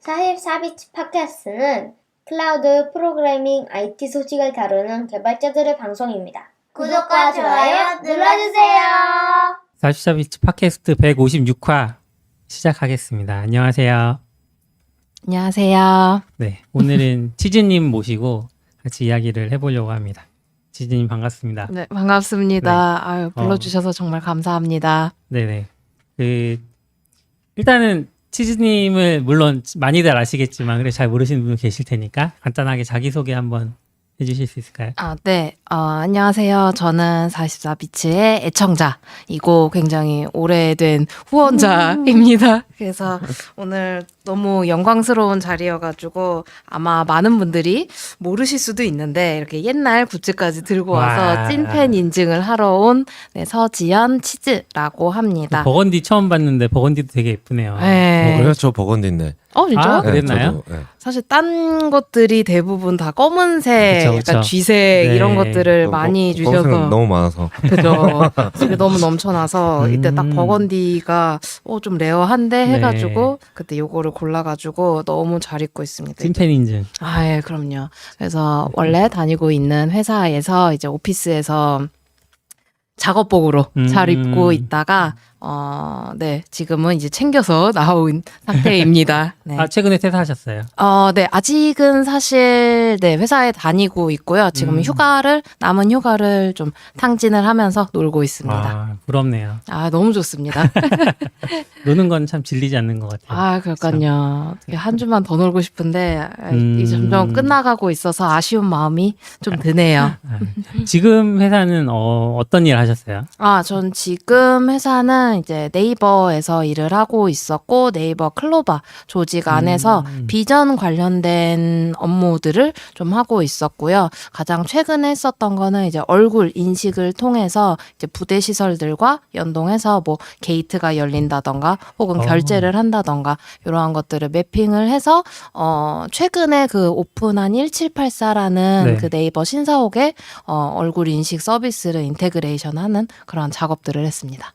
44비치 팟캐스트는 클라우드 프로그래밍 IT 소식을 다루는 개발자들의 방송입니다. 구독과 좋아요 눌러주세요. 44비치 팟캐스트 156화 시작하겠습니다. 안녕하세요. 안녕하세요. 네, 오늘은 치즈님 모시고 같이 이야기를 해보려고 합니다. 치즈님 반갑습니다. 네, 반갑습니다. 아유, 불러주셔서 정말 감사합니다. 네네. 일단은 치즈님을 물론 많이들 아시겠지만 그래 잘 모르시는 분 계실 테니까 간단하게 자기소개 한번 해주실 수 있을까요? 네. 안녕하세요. 저는 44비치의 애청자이고 굉장히 오래된 후원자입니다. 그래서 오늘 너무 영광스러운 자리여가지고 아마 많은 분들이 모르실 수도 있는데 이렇게 옛날 굿즈까지 들고 와서 찐팬 인증을 하러 온 서지연 치즈라고 합니다. 버건디 처음 봤는데 버건디도 되게 예쁘네요. 네. 그래요? 저 버건디인데. 진짜? 그랬나요? 네. 사실 딴 것들이 대부분 다 검은색, 그쵸. 약간 쥐색 네. 이런 것들을 많이 주셔서 너무 많아서. 그죠. 집에 너무 넘쳐나서 이때 딱 버건디가 좀 레어한데 해가지고 그때 요거를 골라가지고 너무 잘 입고 있습니다. 찐팬 인증. 예, 그럼요. 그래서 원래 다니고 있는 회사에서 이제 오피스에서 작업복으로 잘 입고 있다가 네, 지금은 이제 챙겨서 나온 상태입니다. 네. 최근에 퇴사하셨어요? 네, 아직은 사실, 네, 회사에 다니고 있고요. 지금 남은 휴가를 좀 탕진을 하면서 놀고 있습니다. 부럽네요. 너무 좋습니다. 노는 건 참 질리지 않는 것 같아요. 그러니까요. 한 주만 더 놀고 싶은데, 이제 점점 끝나가고 있어서 아쉬운 마음이 좀 드네요. 지금 회사는 어떤 일 하셨어요? 전 지금 회사는 이제 네이버에서 일을 하고 있었고 네이버 클로바 조직 안에서 비전 관련된 업무들을 좀 하고 있었고요. 가장 최근에 했었던 거는 이제 얼굴 인식을 통해서 이제 부대 시설들과 연동해서 뭐 게이트가 열린다던가 혹은 결제를 한다던가 이러한 것들을 매핑을 해서 최근에 그 오픈한 1784라는 그 네이버 신사옥에 얼굴 인식 서비스를 인테그레이션하는 그런 작업들을 했습니다.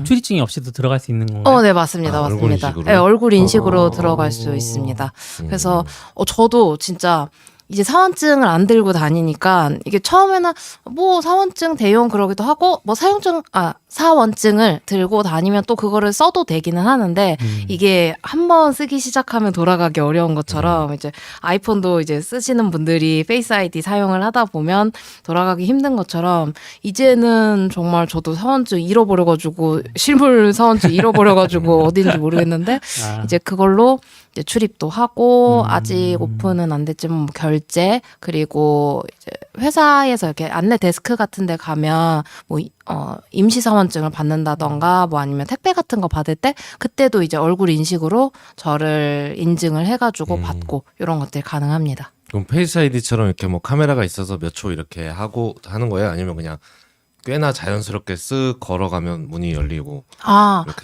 출입증이 없이도 들어갈 수 있는 건가요? 네, 맞습니다. 얼굴 맞습니다. 인식으로? 네, 얼굴 인식으로 들어갈 수 있습니다. 그래서 저도 진짜 이제 사원증을 안 들고 다니니까 이게 처음에는 뭐 사원증 대용 그러기도 하고 뭐 사원증을 들고 다니면 또 그거를 써도 되기는 하는데 이게 한번 쓰기 시작하면 돌아가기 어려운 것처럼 이제 아이폰도 이제 쓰시는 분들이 페이스 아이디 사용을 하다 보면 돌아가기 힘든 것처럼 이제는 정말 저도 사원증 잃어버려가지고 실물 사원증 잃어버려가지고 어딘지 모르겠는데 이제 그걸로 이제 출입도 하고 아직 오픈은 안 됐지만 뭐 결제 그리고 이제 회사에서 이렇게 안내 데스크 같은 데 가면 뭐 임시 사원증을 받는다던가 뭐 아니면 택배 같은 거 받을 때 그때도 이제 얼굴 인식으로 저를 인증을 해가지고 받고 이런 것들이 가능합니다. 그럼 페이스 아이디처럼 이렇게 뭐 카메라가 있어서 몇 초 이렇게 하고 하는 거예요? 아니면 그냥 꽤나 자연스럽게 쓱 걸어가면 문이 열리고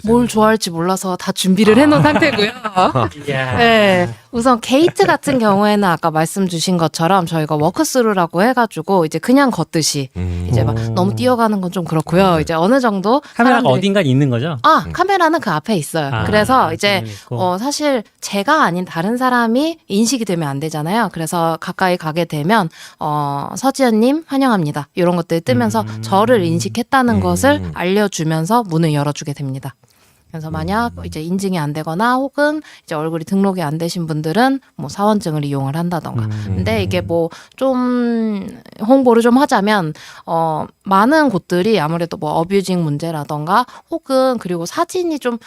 뭘 좋아할지 몰라서 다 준비를 해놓은 상태고요. 네, 우선 게이트 같은 경우에는 아까 말씀 주신 것처럼 저희가 워크스루라고 해가지고 이제 그냥 걷듯이 이제 막 너무 뛰어가는 건 좀 그렇고요. 이제 어느 정도 카메라가 어딘가 있는 거죠? 카메라는 그 앞에 있어요. 그래서 이제 사실 제가 아닌 다른 사람이 인식이 되면 안 되잖아요. 그래서 가까이 가게 되면 서지연님 환영합니다. 이런 것들이 뜨면서 저를 인식했다는 것을 알려주면서 문을 열어주게 됩니다. 그래서 만약 이제 인증이 안 되거나 혹은 이제 얼굴이 등록이 안 되신 분들은 뭐 사원증을 이용을 한다던가. 근데 이게 뭐 좀 홍보를 좀 하자면 많은 곳들이 아무래도 뭐 어뷰징 문제라던가 혹은 그리고 사진이 좀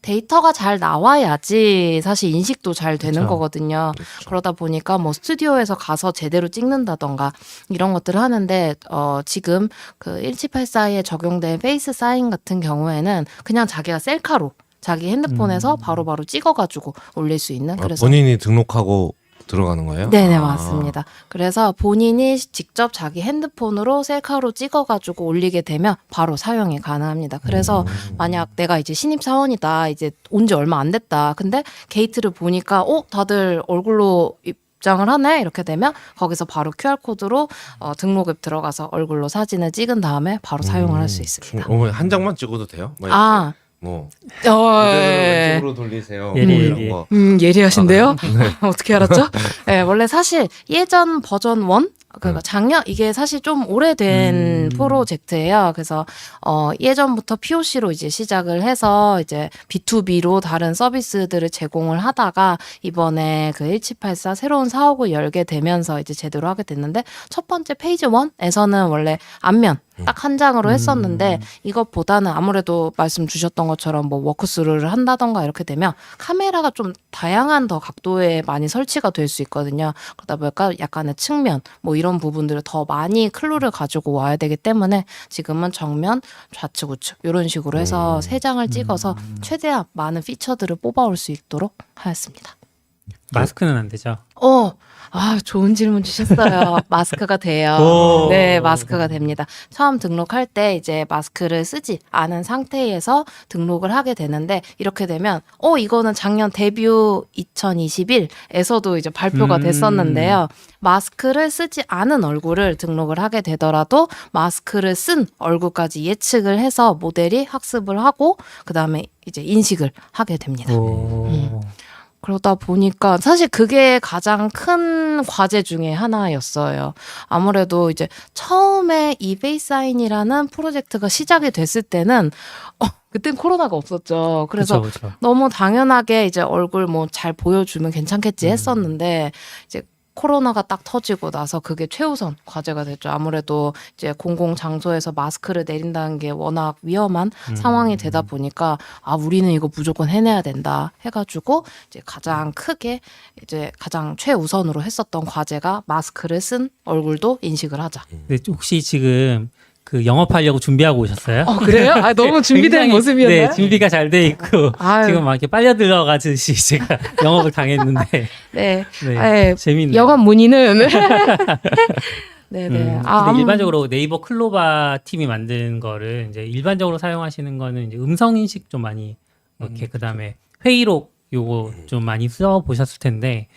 데이터가 잘 나와야지 사실 인식도 잘 되는 거거든요. 그러다 보니까 뭐 스튜디오에서 가서 제대로 찍는다던가 이런 것들을 하는데 지금 그 1784에 적용된 페이스 사인 같은 경우에는 그냥 자기가 셀카로 자기 핸드폰에서 바로바로 찍어가지고 올릴 수 있는 그래서 본인이 등록하고 들어가는 거예요? 네네, 맞습니다. 그래서 본인이 직접 자기 핸드폰으로 셀카로 찍어가지고 올리게 되면 바로 사용이 가능합니다. 그래서 만약 내가 이제 신입사원이다, 이제 온 지 얼마 안 됐다. 근데 게이트를 보니까 다들 얼굴로 입장을 하네 이렇게 되면 거기서 바로 QR코드로 등록 앱 들어가서 얼굴로 사진을 찍은 다음에 바로 사용을 할 수 있습니다. 한 장만 찍어도 돼요? 뭐 뭐 어, 왼쪽으로 돌리세요. 뭐 예리, 이런 예리. 거. 예리하신데요? 어떻게 알았죠? 네, 원래 사실 예전 버전 1? 그러니까 작년 이게 사실 좀 오래된 프로젝트예요. 그래서 예전부터 POC로 이제 시작을 해서 이제 B2B로 다른 서비스들을 제공을 하다가 이번에 그 1784 새로운 사옥을 열게 되면서 이제 제대로 하게 됐는데 첫 번째 페이지 1에서는 원래 앞면 딱 한 장으로 했었는데 이것보다는 아무래도 말씀 주셨던 것처럼 뭐 워크스루를 한다던가 이렇게 되면 카메라가 좀 다양한 더 각도에 많이 설치가 될 수 있거든요. 그러다 보니까 약간의 측면 뭐 이런 부분들을 더 많이 클루를 가지고 와야 되기 때문에 지금은 정면, 좌측, 우측 이런 식으로 해서 세 장을 찍어서 최대한 많은 피처들을 뽑아올 수 있도록 하였습니다. 마스크는 안 되죠. 좋은 질문 주셨어요. 마스크가 돼요. 오. 네, 마스크가 됩니다. 처음 등록할 때 이제 마스크를 쓰지 않은 상태에서 등록을 하게 되는데 이렇게 되면 이거는 작년 데뷔 2021에서도 이제 발표가 됐었는데요. 마스크를 쓰지 않은 얼굴을 등록을 하게 되더라도 마스크를 쓴 얼굴까지 예측을 해서 모델이 학습을 하고 그다음에 이제 인식을 하게 됩니다. 그러다 보니까 사실 그게 가장 큰 과제 중에 하나였어요. 아무래도 이제 처음에 이 페이스사인이라는 프로젝트가 시작이 됐을 때는 그땐 코로나가 없었죠. 그래서 그쵸. 너무 당연하게 이제 얼굴 뭐 잘 보여주면 괜찮겠지 했었는데 이제 코로나가 딱 터지고 나서 그게 최우선 과제가 됐죠. 아무래도 이제 공공 장소에서 마스크를 내린다는 게 워낙 위험한 상황이 되다 보니까 우리는 이거 무조건 해내야 된다 해가지고 이제 가장 크게 이제 가장 최우선으로 했었던 과제가 마스크를 쓴 얼굴도 인식을 하자. 근데 혹시 지금 그 영업하려고 준비하고 오셨어요? 그래요? 너무 준비된 굉장히, 모습이었나요? 네, 준비가 잘 돼 있고 아유. 지금 막 이렇게 빨려 들어가듯이 제가 영업을 당했는데 네. 네, 재밌네요. 영업 문의는 네네. 근데 일반적으로 네이버 클로바 팀이 만든 거를 이제 일반적으로 사용하시는 거는 이제 음성 인식 좀 많이 이렇게 그다음에 회의록 요거 좀 많이 써 보셨을 텐데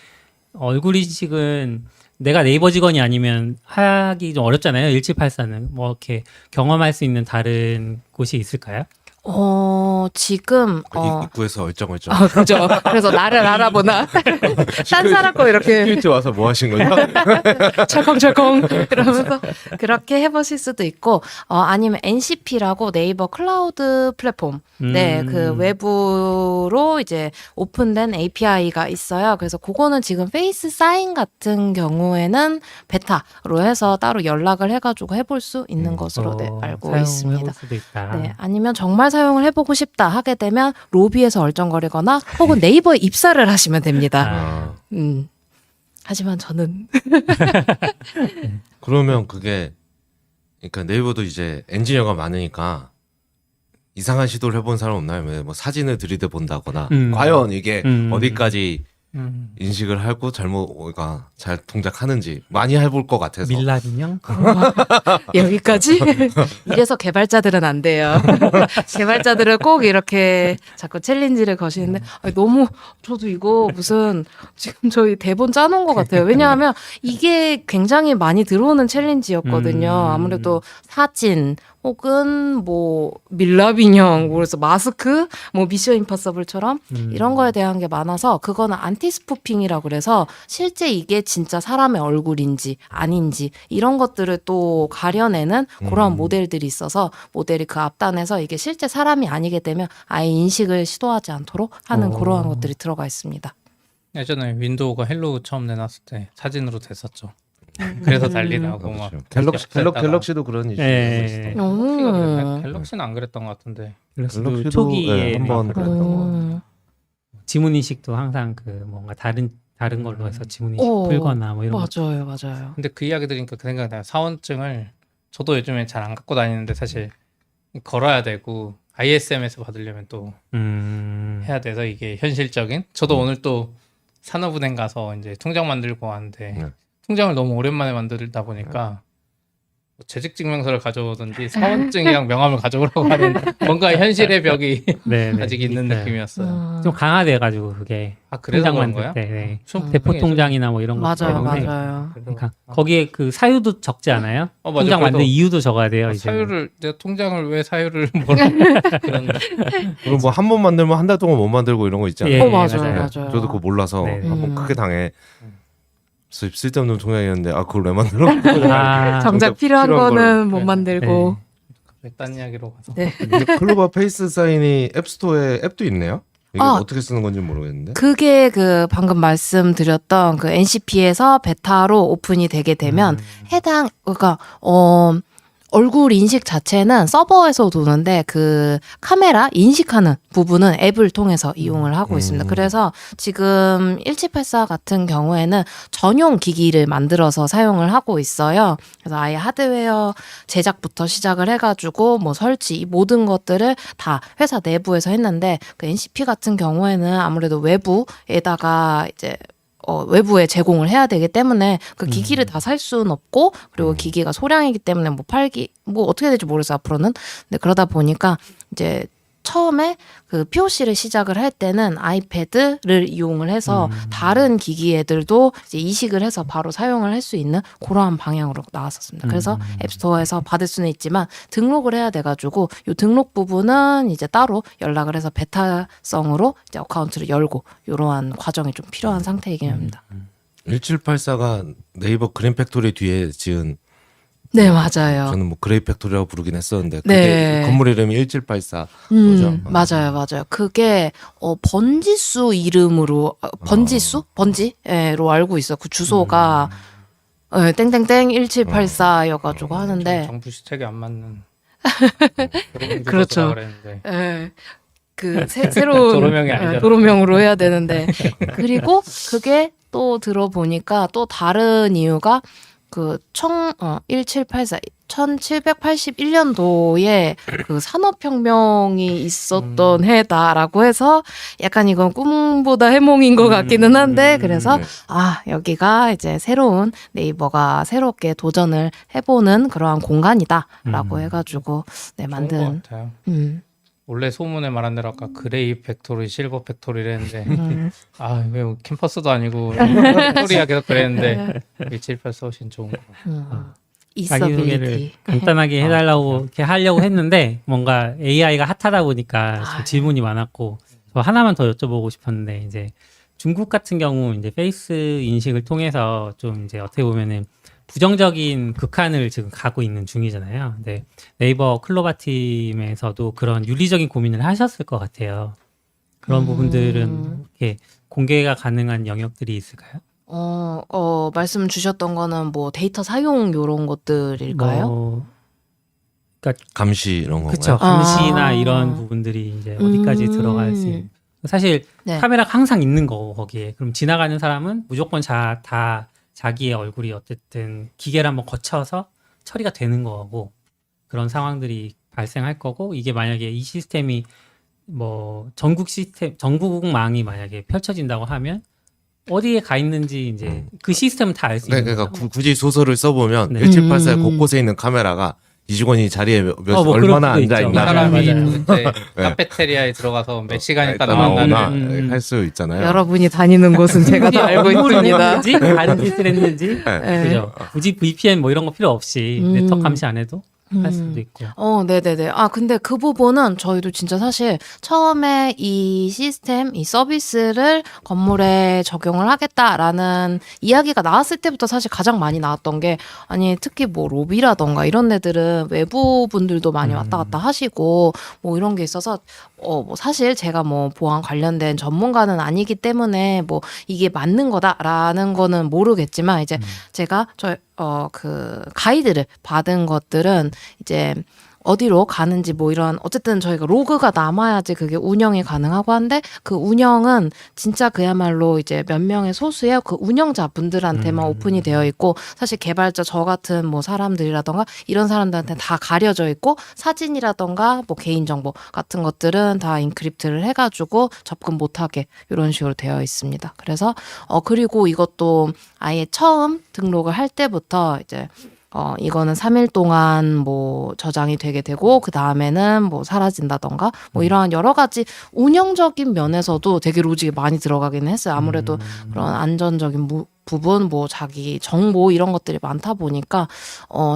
얼굴 인식은 내가 네이버 직원이 아니면 하기 좀 어렵잖아요. 1784는 뭐 이렇게 경험할 수 있는 다른 곳이 있을까요? 지금 입구에서 얼쩡얼쩡. 그죠. 그래서 나를 알아보나? 딴 사람 거 이렇게 퀴즈 와서 뭐 하신 거죠? 철컹철컹 이러면서 그렇게 해보실 수도 있고 아니면 NCP라고 네이버 클라우드 플랫폼 네, 그 외부로 이제 오픈된 API가 있어요. 그래서 그거는 지금 페이스 사인 같은 경우에는 베타로 해서 따로 연락을 해가지고 해볼 수 있는 것으로 네, 알고 사용해볼 있습니다. 수도 있다. 네, 아니면 정말 사용을 해보고 싶다 하게 되면 로비에서 얼쩡거리거나 혹은 네이버에 입사를 하시면 됩니다. 하지만 저는 그러면 그게 그러니까 네이버도 이제 엔지니어가 많으니까 이상한 시도를 해본 사람 없나요? 뭐 사진을 들이대 본다거나 과연 이게 어디까지 인식을 하고 잘못가 잘 동작하는지 많이 해볼 것 같아서. 밀랍 인형? 여기까지? 이래서 개발자들은 안 돼요. 개발자들은 꼭 이렇게 자꾸 챌린지를 거시는데 너무 저도 이거 무슨 지금 저희 대본 짜놓은 것 같아요. 왜냐하면 이게 굉장히 많이 들어오는 챌린지였거든요. 아무래도 사진 혹은 뭐 밀랍 인형, 그래서 마스크, 뭐 미션 임파서블처럼 이런 거에 대한 게 많아서 그거는 안티 스푸핑이라고 그래서 실제 이게 진짜 사람의 얼굴인지 아닌지 이런 것들을 또 가려내는 그런 모델들이 있어서 모델이 그 앞단에서 이게 실제 사람이 아니게 되면 아예 인식을 시도하지 않도록 하는 그러한 것들이 들어가 있습니다. 예전에 윈도우가 헬로우 처음 내놨을 때 사진으로 됐었죠. 그래서 난리 나고 막 갤럭시도 그런 이슈가 네. 있었던. 갤럭시는 안 그랬던 것 같은데. 갤럭시도 초기에 한번 막 그랬던 거. 지문 인식도 항상 그 뭔가 다른 걸로 해서 지문 인식 풀거나 뭐 이런 거. 맞아요. 근데 그 이야기 들으니까 그 생각이 나요. 사원증을 저도 요즘에 잘 안 갖고 다니는데 사실 걸어야 되고 ISM에서 받으려면 또 해야 돼서 이게 현실적인. 저도 오늘 또 산업은행 가서 이제 통장 만들고 왔는데 통장을 너무 오랜만에 만들다 보니까 재직 증명서를 가져오든지 사원증이랑 명함을 가져오라고 하는 뭔가 현실의 벽이 네, 네. 아직 있는 있어요. 느낌이었어요. 좀 강화돼가지고 그게 아 그래서 통장 그런 만들 거야? 때 네. 좀 대포 통장이 통장이나 뭐 이런 거 맞아요, 때문에 맞아요. 그러니까 거기에 그 사유도 적지 않아요? 맞아. 통장 만든 그래도 이유도 적어야 돼요. 이제 사유를 내가 통장을 왜 사유를 뭐라 그런 그리고 뭐 한 번 만들면 한 달 동안 못 만들고 이런 거 있잖아요. 예, 맞아요, 맞아요. 맞아요. 저도 그거 몰라서 네, 네. 한번 크게 당해. 쓸데없는 통장이었는데 그걸 왜 만들어? 아, 정작 필요한 필요한 거는 못 네. 만들고. 갑자기 딴 이야기로 가서 네. 클로바 페이스 사인이 앱스토어에 앱도 있네요. 이게 아. 어떻게 쓰는 건지 모르겠는데. 그게 그 방금 말씀드렸던 그 NCP에서 베타로 오픈이 되게 되면 해당 그러니까 얼굴 인식 자체는 서버에서 도는데 그 카메라 인식하는 부분은 앱을 통해서 이용을 하고 있습니다. 그래서 지금 1784 같은 경우에는 전용 기기를 만들어서 사용을 하고 있어요. 그래서 아예 하드웨어 제작부터 시작을 해가지고 뭐 설치 이 모든 것들을 다 회사 내부에서 했는데 그 NCP 같은 경우에는 아무래도 외부에다가 이제 외부에 제공을 해야 되기 때문에 그 기기를 다 살 수는 없고 그리고 기기가 소량이기 때문에 뭐 어떻게 될지 모르겠어요 앞으로는. 근데 그러다 보니까 이제 처음에 그 POC를 시작을 할 때는 아이패드를 이용을 해서 다른 기기 애들도 이제 이식을 해서 바로 사용을 할 수 있는 그러한 방향으로 나왔었습니다. 그래서 앱스토어에서 받을 수는 있지만 등록을 해야 돼가지고 이 등록 부분은 이제 따로 연락을 해서 베타성으로 이제 어카운트를 열고 이러한 과정이 좀 필요한 상태이긴 합니다. 1784가 네이버 그린 팩토리 뒤에 지은 네, 맞아요. 저는 뭐 그레이 팩토리라고 부르긴 했었는데 그게 네. 건물 이름이 1784 거죠. 맞아요, 맞아요. 그게 번지수 이름으로 번지로 알고 있어. 그 주소가 땡땡땡 1784여가지고 하는데 정부 시책에 안 맞는 그렇죠. 그랬는데. 예. 그 새로운 도로명이 아니잖아. 도로명으로 해야 되는데 그리고 그게 또 들어보니까 또 다른 이유가 그 1784 1781년도에 그 산업혁명이 있었던 해다라고 해서 약간 이건 꿈보다 해몽인 것 같기는 한데 그래서 네. 여기가 이제 새로운 네이버가 새롭게 도전을 해보는 그러한 공간이다라고 해가지고 네 좋은 것 만든 같아요. 음. 원래 소문에 말한 대로 아까 그레이 팩토리, 실버 팩토리를 했는데 왜 캠퍼스도 아니고 팩토리야 계속 그랬는데 1784 훨씬 좋은 거 같아요. 자기소개를 있어빌리티. 간단하게 해달라고 이렇게 하려고 했는데 뭔가 AI가 핫하다 보니까 좀 질문이 많았고 저 하나만 더 여쭤보고 싶었는데 이제 중국 같은 경우 이제 페이스 인식을 통해서 좀 이제 어떻게 보면은 부정적인 극한을 지금 가고 있는 중이잖아요. 근데 네이버 클로바 팀에서도 그런 윤리적인 고민을 하셨을 것 같아요. 그런 부분들은 이렇게 공개가 가능한 영역들이 있을까요? 말씀 주셨던 거는 뭐 데이터 사용 요런 것들일까요? 그러니까 감시 이런 건가요? 그렇죠. 감시나 이런 부분들이 이제 어디까지 들어갈 수 있는. 사실 네. 카메라가 항상 있는 거고 거기에. 그럼 지나가는 사람은 무조건 다 자기의 얼굴이 어쨌든 기계를 한번 거쳐서 처리가 되는 거고 그런 상황들이 발생할 거고 이게 만약에 이 시스템이 뭐 전국망이 만약에 펼쳐진다고 하면 어디에 가 있는지 이제 그 시스템은 다 알 수 네, 있는 그러니까 거죠. 굳이 소설을 써보면 네. 1784 곳곳에 있는 카메라가 이 직원이 자리에 뭐 얼마나 그럴 수도 앉아 있죠. 이 있나 사람이 맞아요. 도대체 카페테리아에 들어가서 몇 시간 있다 나오나 나왔나는 할 수 있잖아요. 여러분이 다니는 곳은 제가 다 알고 있습니다. 했는지 다른 짓을 했는지 네. 그죠. 굳이 VPN 뭐 이런 거 필요 없이 네트워크 감시 안 해도 할 수도 있고. 네네네. 근데 그 부분은 저희도 진짜 사실 처음에 이 시스템, 이 서비스를 건물에 적용을 하겠다라는 이야기가 나왔을 때부터 사실 가장 많이 나왔던 게, 아니, 특히 뭐 로비라던가 이런 데들은 외부 분들도 많이 왔다 갔다 하시고, 뭐 이런 게 있어서, 뭐 사실 제가 뭐 보안 관련된 전문가는 아니기 때문에 뭐 이게 맞는 거다라는 거는 모르겠지만, 이제 제가 그 가이드를 받은 것들은 이제 어디로 가는지 뭐 이런 어쨌든 저희가 로그가 남아야지 그게 운영이 가능하고 한데 그 운영은 진짜 그야말로 이제 몇 명의 소수의 그 운영자분들한테만 오픈이 되어 있고 사실 개발자 저 같은 뭐 사람들이라던가 이런 사람들한테 다 가려져 있고 사진이라던가 뭐 개인정보 같은 것들은 다 인크립트를 해가지고 접근 못하게 이런 식으로 되어 있습니다. 그래서 그리고 이것도 아예 처음 등록을 할 때부터 이제 이거는 3일 동안 뭐 저장이 되게 되고 그 다음에는 뭐 사라진다던가 뭐 이러한 여러 가지 운영적인 면에서도 되게 로직이 많이 들어가기는 했어요. 아무래도 그런 안전적인 부분, 뭐 자기 정보 이런 것들이 많다 보니까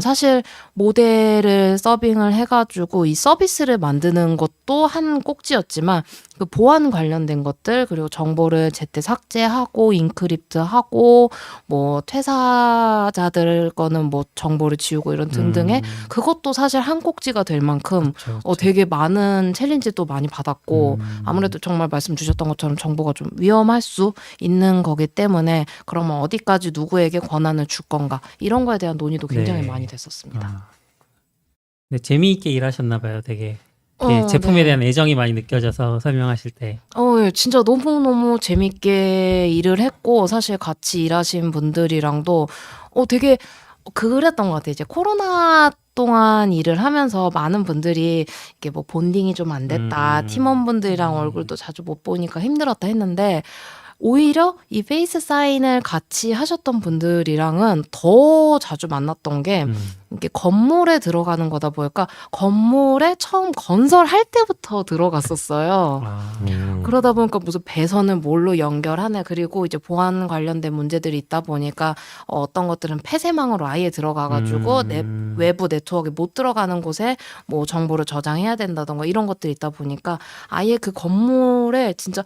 사실 모델을 서빙을 해가지고 이 서비스를 만드는 것도 한 꼭지였지만 그 보안 관련된 것들 그리고 정보를 제때 삭제하고 인크립트하고 뭐 퇴사자들 거는 뭐 정보를 지우고 이런 등등의 그것도 사실 한 꼭지가 될 만큼 그쵸. 되게 많은 챌린지도 많이 받았고 아무래도 정말 말씀 주셨던 것처럼 정보가 좀 위험할 수 있는 거기 때문에 그러면 어디까지 누구에게 권한을 줄 건가 이런 거에 대한 논의도 굉장히 네. 많이 됐었습니다. 아. 네, 재미있게 일하셨나 봐요. 되게 제품에 네. 대한 애정이 많이 느껴져서 설명하실 때. 예, 진짜 너무너무 재밌게 일을 했고 사실 같이 일하신 분들이랑도 되게 그랬던 것 같아요. 이제 코로나 동안 일을 하면서 많은 분들이 이게 뭐 본딩이 좀 안 됐다. 팀원분들이랑 얼굴도 자주 못 보니까 힘들었다 했는데 오히려 이 페이스 사인을 같이 하셨던 분들이랑은 더 자주 만났던 게 이게 건물에 들어가는 거다 보니까 건물에 처음 건설할 때부터 들어갔었어요. 그러다 보니까 무슨 배선을 뭘로 연결하네. 그리고 이제 보안 관련된 문제들이 있다 보니까 어떤 것들은 폐쇄망으로 아예 들어가가지고 외부 네트워크에 못 들어가는 곳에 뭐 정보를 저장해야 된다던가 이런 것들이 있다 보니까 아예 그 건물에 진짜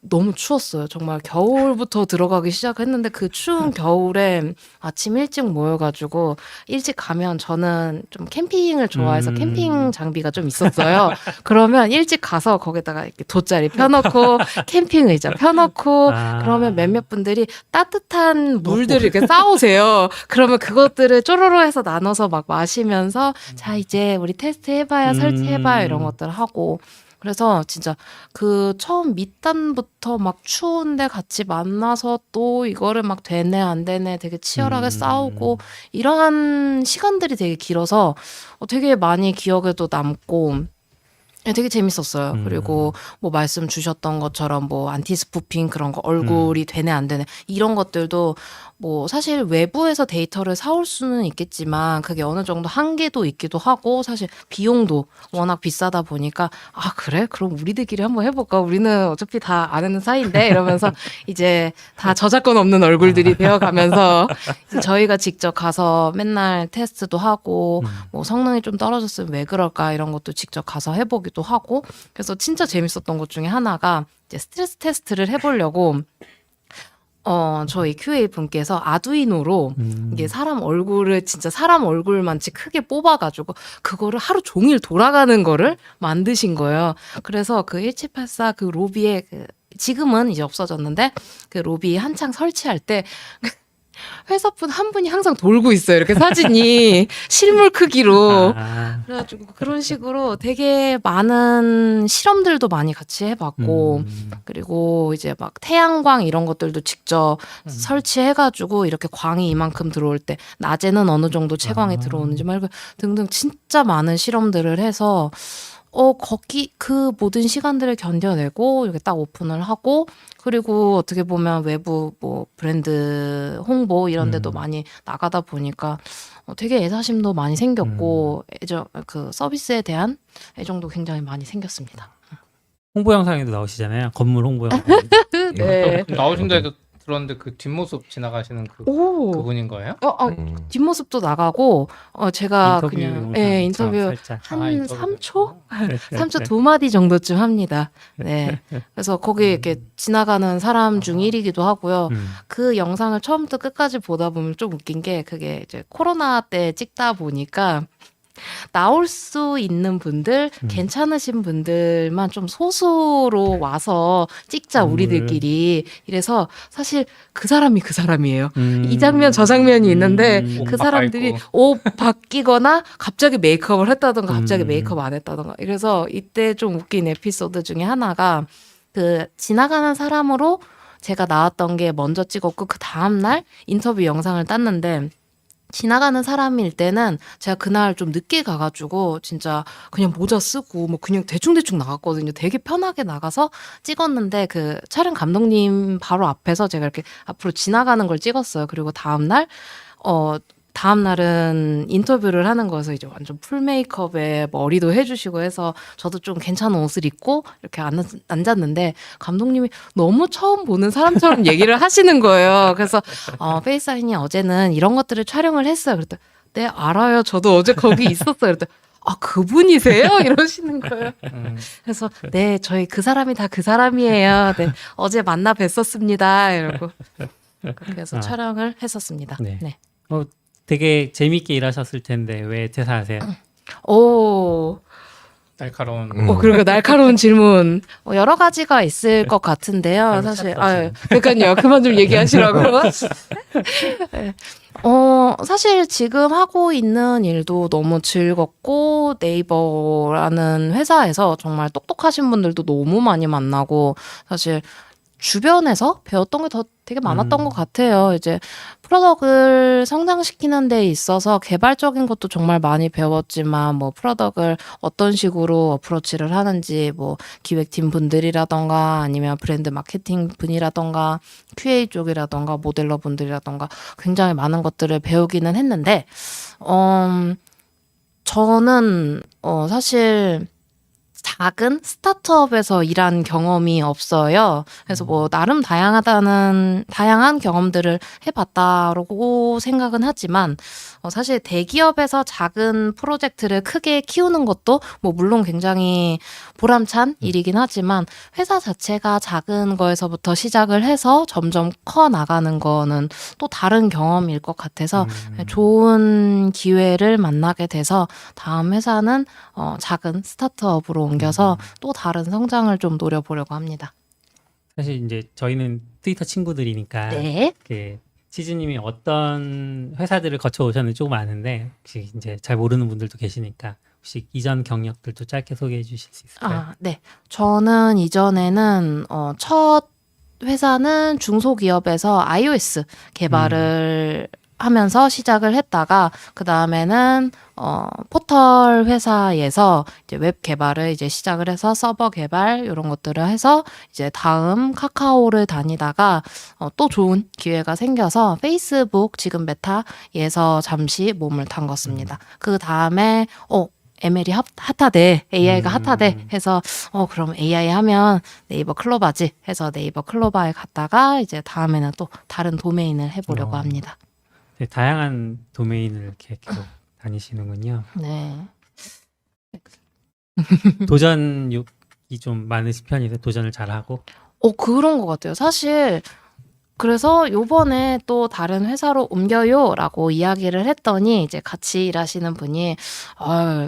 너무 추웠어요. 정말 겨울부터 들어가기 시작했는데 그 추운 겨울에 아침 일찍 모여가지고 일찍 가면 저는 좀 캠핑을 좋아해서 캠핑 장비가 좀 있었어요. 그러면 일찍 가서 거기다가 이렇게 돗자리 펴놓고 캠핑 의자 펴놓고 그러면 몇몇 분들이 따뜻한 물들을 이렇게 싸오세요. 그러면 그것들을 쪼로로 해서 나눠서 막 마시면서 자 이제 우리 테스트 해봐야 설치해봐야 이런 것들 하고 그래서 진짜 그 처음 밑단부터 막 추운데 같이 만나서 또 이거를 막 되네 안 되네 되게 치열하게 싸우고 이러한 시간들이 되게 길어서 되게 많이 기억에도 남고 되게 재밌었어요. 그리고 뭐 말씀 주셨던 것처럼 뭐 안티스푸핑 그런 거 얼굴이 되네 안 되네 이런 것들도 뭐 사실 외부에서 데이터를 사올 수는 있겠지만 그게 어느 정도 한계도 있기도 하고 사실 비용도 워낙 비싸다 보니까 아 그래? 그럼 우리들끼리 한번 해볼까? 우리는 어차피 다 아는 사이인데 이러면서 이제 다 저작권 없는 얼굴들이 되어가면서 저희가 직접 가서 맨날 테스트도 하고 뭐 성능이 좀 떨어졌으면 왜 그럴까 이런 것도 직접 가서 해보기도 하고 그래서 진짜 재밌었던 것 중에 하나가 이제 스트레스 테스트를 해보려고 저희 QA 분께서 아두이노로 이게 사람 얼굴을 진짜 사람 얼굴만치 크게 뽑아가지고 그거를 하루 종일 돌아가는 거를 만드신 거예요. 그래서 그 1784 그 로비에 지금은 이제 없어졌는데 그 로비 한창 설치할 때 회사분 한 분이 항상 돌고 있어요. 이렇게 사진이 실물 크기로. 그래가지고 그런 식으로 되게 많은 실험들도 많이 같이 해봤고 그리고 이제 막 태양광 이런 것들도 직접 설치해가지고 이렇게 광이 이만큼 들어올 때 낮에는 어느 정도 채광이 들어오는지 말고 등등 진짜 많은 실험들을 해서 거기 그 모든 시간들을 견뎌내고 이렇게 딱 오픈을 하고 그리고 어떻게 보면 외부 뭐 브랜드 홍보 이런 데도 많이 나가다 보니까 되게 애사심도 많이 생겼고 그 서비스에 대한 애정도 굉장히 많이 생겼습니다. 홍보 영상에도 나오시잖아요. 건물 홍보 영상. 네. 나오신다 해도 들었는데 그 뒷모습 지나가시는 그분인 거예요? 뒷모습도 나가고 제가 인터뷰 그냥 영상 인터뷰 살짝. 한 인터뷰. 3초? 3초 2마디 정도쯤 합니다. 네. 그래서 거기 이렇게 지나가는 사람 중 1위기도 하고요. 그 영상을 처음부터 끝까지 보다 보면 좀 웃긴 게 그게 이제 코로나 때 찍다 보니까 나올 수 있는 분들, 괜찮으신 분들만 좀 소수로 와서 찍자 우리들끼리. 이래서 사실 그 사람이 그 사람이에요. 이 장면 저 장면이 있는데 그 사람들이 옷 바뀌거나 갑자기 메이크업을 했다던가 갑자기 메이크업 안 했다던가. 그래서 이때 좀 웃긴 에피소드 중에 하나가 그 지나가는 사람으로 제가 나왔던 게 먼저 찍었고 그 다음날 인터뷰 영상을 땄는데 지나가는 사람일 때는 제가 그날 좀 늦게 가가지고 진짜 그냥 모자 쓰고 뭐 그냥 대충대충 나갔거든요. 되게 편하게 나가서 찍었는데 그 촬영 감독님 바로 앞에서 제가 이렇게 앞으로 지나가는 걸 찍었어요. 그리고 다음날 다음 날은 인터뷰를 하는 거여서 이제 완전 풀 메이크업에 머리도 해주시고 해서 저도 좀 괜찮은 옷을 입고 이렇게 앉았는데 감독님이 너무 처음 보는 사람처럼 얘기를 하시는 거예요. 그래서 페이스라인이 어제는 이런 것들을 촬영을 했어요. 그랬더니 네 알아요. 저도 어제 거기 있었어요. 그랬더니 아 그분이세요? 이러시는 거예요. 그래서 네 저희 그 사람이 다 그 사람이에요. 네 어제 만나 뵀었습니다. 이러고 그렇게 해서 촬영을 했었습니다. 네. 네. 되게 재밌게 일하셨을 텐데 왜 퇴사하세요? 오, 날카로운. 그리고 날카로운 질문 여러 가지가 있을 것 같은데요. 사실 그러니까요. 그만 좀 얘기하시라고. 네. 사실 지금 하고 있는 일도 너무 즐겁고 네이버라는 회사에서 정말 똑똑하신 분들도 너무 많이 만나고 사실 주변에서 배웠던 게 더 되게 많았던 것 같아요. 이제 프로덕트를 성장시키는 데 있어서 개발적인 것도 정말 많이 배웠지만 뭐 프로덕트를 어떤 식으로 어프로치를 하는지 뭐 기획팀 분들이라던가 아니면 브랜드 마케팅 분이라던가 QA 쪽이라던가 모델러 분들이라던가 굉장히 많은 것들을 배우기는 했는데 저는 사실 작은 스타트업에서 일한 경험이 없어요. 그래서 뭐 나름 다양한 경험들을 해봤다고 생각은 하지만 사실 대기업에서 작은 프로젝트를 크게 키우는 것도 뭐 물론 굉장히 보람찬 일이긴 하지만 회사 자체가 작은 거에서부터 시작을 해서 점점 커 나가는 거는 또 다른 경험일 것 같아서 좋은 기회를 만나게 돼서 다음 회사는 작은 스타트업으로 옮겨서 또 다른 성장을 좀 노려보려고 합니다. 사실 이제 저희는 트위터 친구들이니까 네. 그 치즈님이 어떤 회사들을 거쳐 오셨는지 조금 아는데 혹시 이제 잘 모르는 분들도 계시니까 혹시 이전 경력들도 짧게 소개해 주실 수 있을까요? 네. 저는 이전에는 첫 회사는 중소기업에서 iOS 개발을 하면서 시작을 했다가 그 다음에는 포털 회사에서 이제 웹 개발을 이제 시작을 해서 서버 개발 이런 것들을 해서 이제 다음 카카오를 다니다가 또 좋은 기회가 생겨서 페이스북 지금 메타에서 잠시 몸을 담궜습니다. 그 다음에 ML이 핫하대, AI가 핫하대 해서 그럼 AI 하면 네이버 클로바지 해서 네이버 클로바에 갔다가 이제 다음에는 또 다른 도메인을 해보려고 합니다. 네, 다양한 도메인을 이렇게 계속 다니시는군요. 네. 도전욕이 좀 많으신 편이세요? 도전을 잘하고? 그런 것 같아요. 사실 그래서 요번에 또 다른 회사로 옮겨요라고 이야기를 했더니 이제 같이 일하시는 분이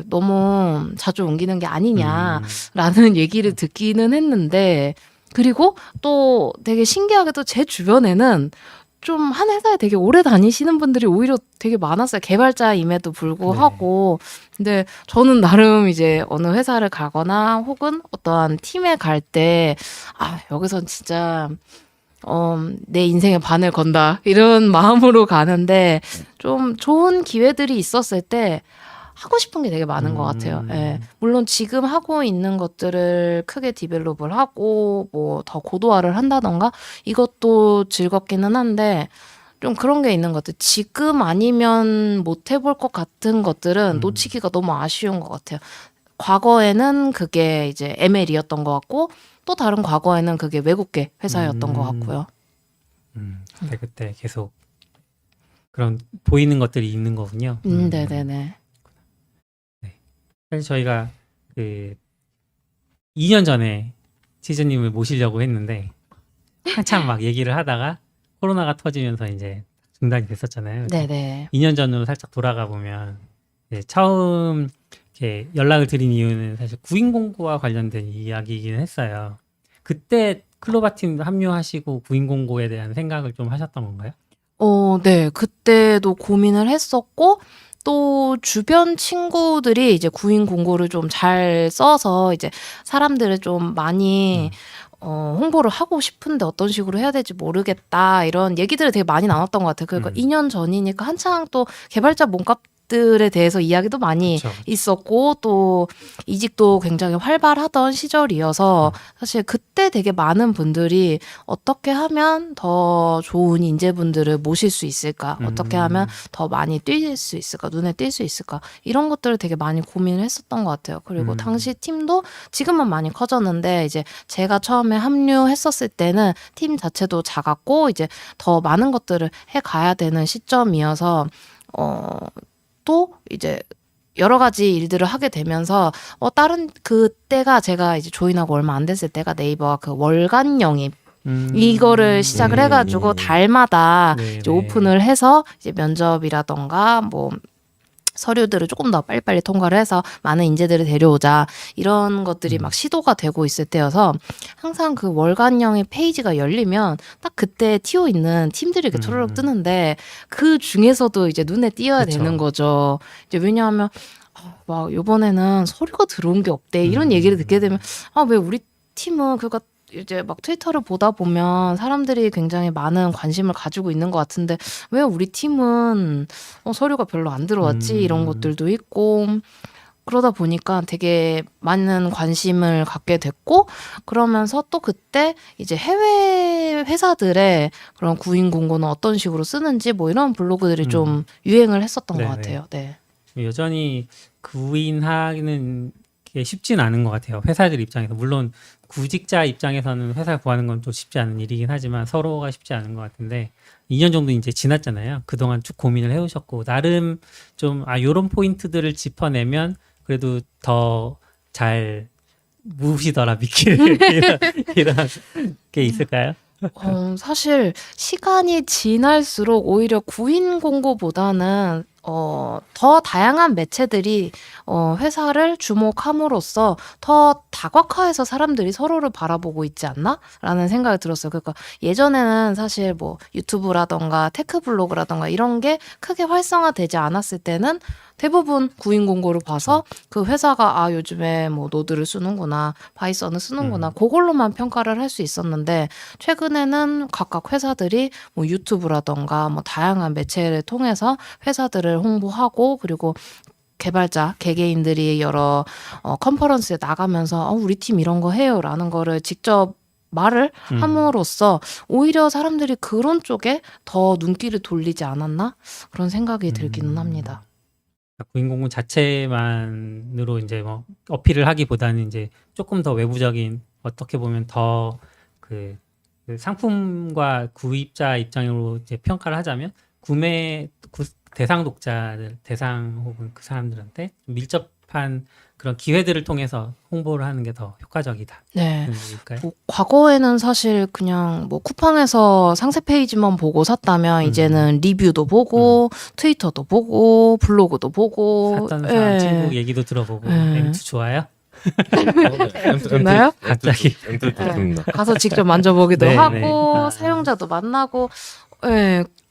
너무 자주 옮기는 게 아니냐라는 얘기를 듣기는 했는데 그리고 또 되게 신기하게도 제 주변에는 좀 한 회사에 되게 오래 다니시는 분들이 오히려 되게 많았어요. 개발자임에도 불구하고. 근데 저는 나름 이제 어느 회사를 가거나 혹은 어떠한 팀에 갈 때 여기선 진짜 내 인생의 반을 건다 이런 마음으로 가는데 좀 좋은 기회들이 있었을 때 하고 싶은 게 되게 많은 것 같아요. 예. 물론 지금 하고 있는 것들을 크게 디벨롭을 하고 뭐 더 고도화를 한다던가 이것도 즐겁기는 한데 좀 그런 게 있는 것 같아요. 지금 아니면 못 해볼 것 같은 것들은 놓치기가 너무 아쉬운 것 같아요. 과거에는 그게 이제 ML이었던 것 같고 또 다른 과거에는 그게 외국계 회사였던 것 같고요. 그때 계속 그런 보이는 것들이 있는 거군요. 네네네. 사실 저희가 그 2년 전에 치즈님을 모시려고 했는데 한참 막 얘기를 하다가 코로나가 터지면서 이제 중단이 됐었잖아요. 네네. 2년 전으로 살짝 돌아가 보면 이제 처음 이렇게 연락을 드린 이유는 사실 구인공고와 관련된 이야기이긴 했어요. 그때 클로바 팀 합류하시고 구인공고에 대한 생각을 좀 하셨던 건가요? 네. 그때도 고민을 했었고 또 주변 친구들이 이제 구인 공고를 좀 잘 써서 이제 사람들을 좀 많이 홍보를 하고 싶은데 어떤 식으로 해야 될지 모르겠다 이런 얘기들을 되게 많이 나눴던 것 같아요. 그러니까 2년 전이니까 한창 또 개발자 몸값 것들에 대해서 이야기도 많이 그쵸. 있었고 또 이직도 굉장히 활발하던 시절이어서 사실 그때 되게 많은 분들이 어떻게 하면 더 좋은 인재분들을 모실 수 있을까? 어떻게 하면 더 많이 뛸 수 있을까? 눈에 띌 수 있을까? 이런 것들을 되게 많이 고민을 했었던 것 같아요. 그리고 당시 팀도 지금은 많이 커졌는데 이제 제가 처음에 합류했었을 때는 팀 자체도 작았고 이제 더 많은 것들을 해 가야 되는 시점이어서 또 이제 여러 가지 일들을 하게 되면서 다른 그때가 제가 이제 조인하고 얼마 안 됐을 때가 네이버가 그 월간 영입 이거를 시작을 해가지고 달마다 네, 이제 네. 오픈을 해서 이제 면접이라던가 뭐 서류들을 조금 더 빨리빨리 통과를 해서 많은 인재들을 데려오자 이런 것들이 막 시도가 되고 있을 때여서 항상 그 월간형의 페이지가 열리면 딱 그때 튀어 있는 팀들이 이렇게 초르륵 뜨는데 그 중에서도 이제 눈에 띄어야 그쵸. 되는 거죠. 이제 왜냐하면 막 요번에는 서류가 들어온 게 없대 이런 얘기를 듣게 되면 왜 우리 팀은 그러니까 이제 막 트위터를 보다 보면 사람들이 굉장히 많은 관심을 가지고 있는 것 같은데 왜 우리 팀은 서류가 별로 안 들어왔지 이런 것들도 있고 그러다 보니까 되게 많은 관심을 갖게 됐고 그러면서 또 그때 이제 해외 회사들의 그런 구인 공고는 어떤 식으로 쓰는지 뭐 이런 블로그들이 좀 유행을 했었던 네네. 것 같아요. 네. 여전히 구인하기는 게 쉽진 않은 것 같아요. 회사들 입장에서. 물론 구직자 입장에서는 회사 구하는 건 또 쉽지 않은 일이긴 하지만 서로가 쉽지 않은 것 같은데 2년 정도 이제 지났잖아요. 그동안 쭉 고민을 해오셨고 나름 좀 요런 포인트들을 짚어내면 그래도 더 잘 무시더라 믿기를 이런 게 있을까요? 사실 시간이 지날수록 오히려 구인 공고보다는 더 다양한 매체들이 회사를 주목함으로써 더 다각화해서 사람들이 서로를 바라보고 있지 않나? 라는 생각이 들었어요. 그러니까 예전에는 사실 뭐 유튜브라던가 테크 블로그라던가 이런 게 크게 활성화되지 않았을 때는 대부분 구인 공고를 봐서 그 회사가 요즘에 뭐 노드를 쓰는구나, 파이썬을 쓰는구나, 그걸로만 평가를 할 수 있었는데 최근에는 각각 회사들이 뭐 유튜브라던가 뭐 다양한 매체를 통해서 회사들을 홍보하고 그리고 개발자, 개개인들이 여러 컨퍼런스에 나가면서 우리 팀 이런 거 해요라는 거를 직접 말을 함으로써 오히려 사람들이 그런 쪽에 더 눈길을 돌리지 않았나? 그런 생각이 들기는 합니다. 구인 공고 자체만으로 이제 뭐 어필을 하기보다는 이제 조금 더 외부적인 어떻게 보면 더 그 상품과 구입자 입장으로 이제 평가를 하자면 대상 독자들, 대상 혹은 그 사람들한테 밀접한 그런 기회들을 통해서 홍보를 하는 게 더 효과적이다. 네. 그럴까요? 뭐 과거에는 사실 그냥 뭐 쿠팡에서 상세 페이지만 보고 샀다면 이제는 리뷰도 보고 트위터도 보고 블로그도 보고 샀던 사람 예. 친구 얘기도 들어보고 예. M2 좋아요? 됐나요? 갑자기. 엠플 좋습니다. 가서 직접 만져보기도 네, 하고 네. 사용자도 만나고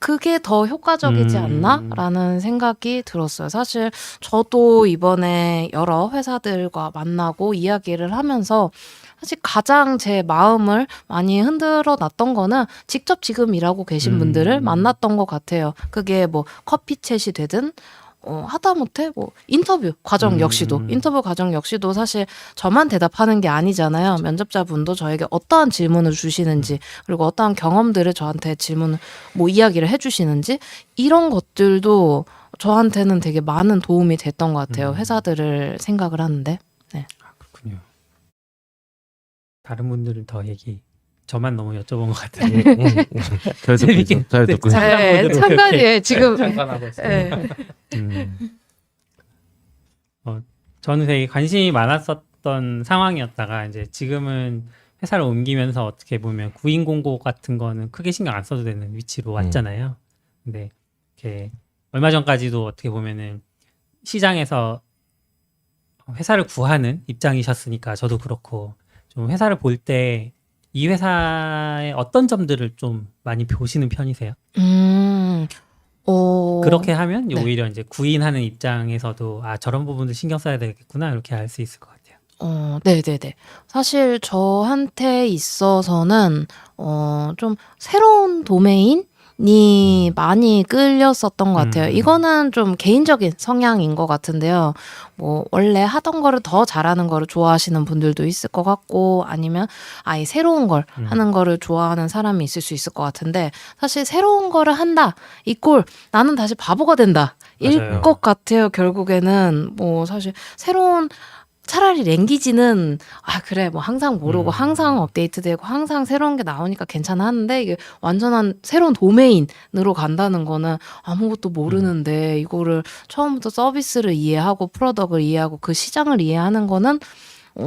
그게 더 효과적이지 않나라는 생각이 들었어요. 사실 저도 이번에 여러 회사들과 만나고 이야기를 하면서 사실 가장 제 마음을 많이 흔들어 놨던 거는 직접 지금 일하고 계신 분들을 만났던 것 같아요. 그게 뭐 커피챗이 되든 하다못해 뭐 인터뷰 과정 역시도 사실 저만 대답하는 게 아니잖아요. 면접자분도 저에게 어떠한 질문을 주시는지 그리고 어떠한 경험들을 저한테 질문을 뭐 이야기를 해주시는지 이런 것들도 저한테는 되게 많은 도움이 됐던 것 같아요. 회사들을 생각을 하는데. 네. 그렇군요. 다른 분들은 더 저만 너무 여쭤본 것 같아요. 잘 듣고 있어요. 네, 참관이에요. 지금. 잠깐하고 있어요. 네. 저는 되게 관심이 많았었던 상황이었다가 이제 지금은 회사를 옮기면서 어떻게 보면 구인 공고 같은 거는 크게 신경 안 써도 되는 위치로 왔잖아요. 근데 이렇게 얼마 전까지도 어떻게 보면은 시장에서 회사를 구하는 입장이셨으니까 저도 그렇고 좀 회사를 볼 때 이 회사의 어떤 점들을 좀 많이 보시는 편이세요? 그렇게 하면 네. 오히려 이제 구인하는 입장에서도 저런 부분들 신경 써야 되겠구나 이렇게 알 수 있을 것 같아요. 네네네. 사실 저한테 있어서는 좀 새로운 도메인 이 많이 끌렸었던 것 같아요. 이거는 좀 개인적인 성향인 것 같은데요. 뭐 원래 하던 거를 더 잘하는 거를 좋아하시는 분들도 있을 것 같고 아니면 아예 새로운 걸 하는 거를 좋아하는 사람이 있을 수 있을 것 같은데 사실 새로운 거를 한다 이꼴 나는 다시 바보가 된다 일 맞아요. 것 같아요. 결국에는 뭐 사실 새로운 차라리 랭귀지는 아 그래 뭐 항상 모르고 항상 업데이트되고 항상 새로운 게 나오니까 괜찮아 하는데 이게 완전한 새로운 도메인으로 간다는 거는 아무것도 모르는데 이거를 처음부터 서비스를 이해하고 프로덕트를 이해하고 그 시장을 이해하는 거는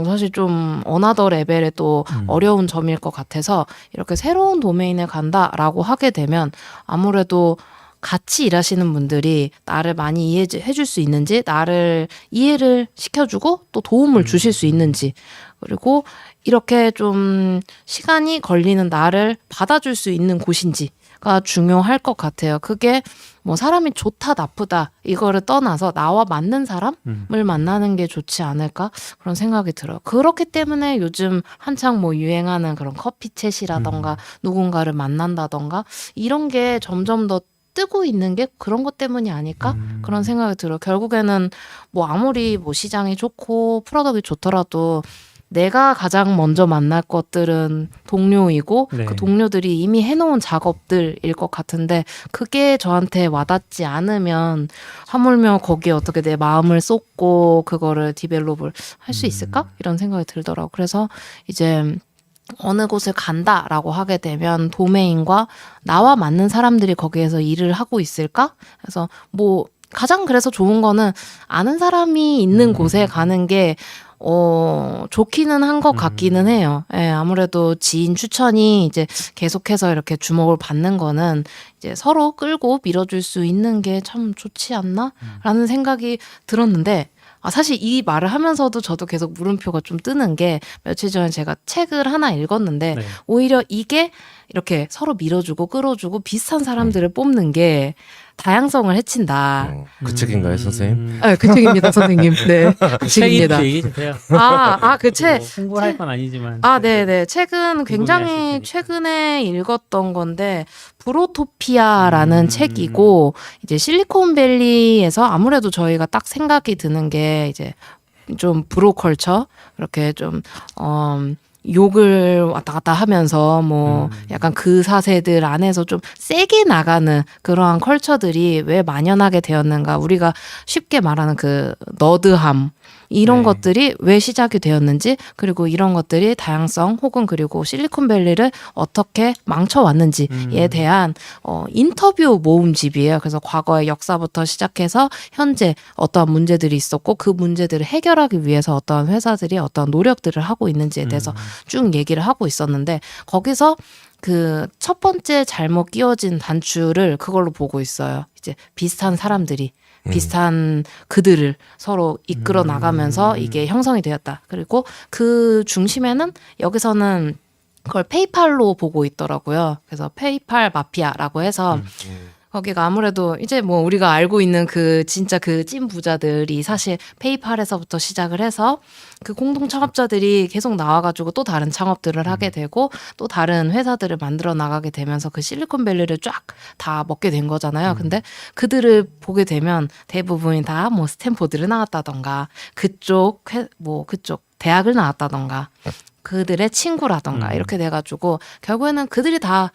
사실 좀 어나더 레벨의 또 어려운 점일 것 같아서 이렇게 새로운 도메인에 간다라고 하게 되면 아무래도 같이 일하시는 분들이 나를 많이 이해해줄 수 있는지, 나를 이해를 시켜주고 또 도움을 주실 수 있는지, 그리고 이렇게 좀 시간이 걸리는 나를 받아줄 수 있는 곳인지가 중요할 것 같아요. 그게 뭐 사람이 좋다 나쁘다 이거를 떠나서 나와 맞는 사람을 만나는 게 좋지 않을까 그런 생각이 들어요. 그렇기 때문에 요즘 한창 뭐 유행하는 그런 커피챗이라던가 누군가를 만난다던가 이런 게 점점 더 뜨고 있는 게 그런 것 때문이 아닐까 그런 생각이 들어요. 결국에는 뭐 아무리 뭐 시장이 좋고 프로덕트가 좋더라도 내가 가장 먼저 만날 것들은 동료이고 네. 그 동료들이 이미 해놓은 작업들일 것 같은데 그게 저한테 와닿지 않으면 하물며 거기에 어떻게 내 마음을 쏟고 그거를 디벨롭을 할 수 있을까? 이런 생각이 들더라고요. 그래서 이제 어느 곳을 간다라고 하게 되면 도메인과 나와 맞는 사람들이 거기에서 일을 하고 있을까? 그래서 뭐 가장 그래서 좋은 거는 아는 사람이 있는 곳에 가는 게 좋기는 한 것 같기는 해요. 예, 아무래도 지인 추천이 이제 계속해서 이렇게 주목을 받는 거는 이제 서로 끌고 밀어줄 수 있는 게 참 좋지 않나? 라는 생각이 들었는데 사실 이 말을 하면서도 저도 계속 물음표가 좀 뜨는 게 며칠 전에 제가 책을 하나 읽었는데 네. 오히려 이게 이렇게 서로 밀어주고 끌어주고 비슷한 사람들을 뽑는 게 다양성을 해친다. 그 책인가요, 선생님? 네, 그 책입니다, 선생님. 네, 그 책입니다. 얘기해 주세요. 그 책. 홍보할 건 아니지만. 네네. 책은 굉장히 궁금해하실 테니까. 최근에 읽었던 건데, 브로토피아라는 책이고, 이제 실리콘밸리에서 아무래도 저희가 딱 생각이 드는 게, 이제 좀 브로컬처, 이렇게 좀, 욕을 왔다 갔다 하면서 뭐 약간 그 사세들 안에서 좀 세게 나가는 그러한 컬처들이 왜 만연하게 되었는가 우리가 쉽게 말하는 그 너드함 이런 네. 것들이 왜 시작이 되었는지 그리고 이런 것들이 다양성 혹은 그리고 실리콘밸리를 어떻게 망쳐왔는지에 대한 인터뷰 모음집이에요. 그래서 과거의 역사부터 시작해서 현재 어떠한 문제들이 있었고 그 문제들을 해결하기 위해서 어떠한 회사들이 어떠한 노력들을 하고 있는지에 대해서 쭉 얘기를 하고 있었는데 거기서 그 첫 번째 잘못 끼워진 단추를 그걸로 보고 있어요. 이제 비슷한 사람들이 비슷한 그들을 서로 이끌어 나가면서 이게 형성이 되었다. 그리고 그 중심에는 여기서는 그걸 페이팔로 보고 있더라고요. 그래서 페이팔 마피아라고 해서 거기가 아무래도 이제 뭐 우리가 알고 있는 그 진짜 그 찐 부자들이 사실 페이팔에서부터 시작을 해서 그 공동 창업자들이 계속 나와가지고 또 다른 창업들을 하게 되고 또 다른 회사들을 만들어 나가게 되면서 그 실리콘밸리를 쫙 다 먹게 된 거잖아요. 근데 그들을 보게 되면 대부분이 다 뭐 스탠포드를 나왔다던가 그쪽 대학을 나왔다던가 그들의 친구라던가 이렇게 돼가지고 결국에는 그들이 다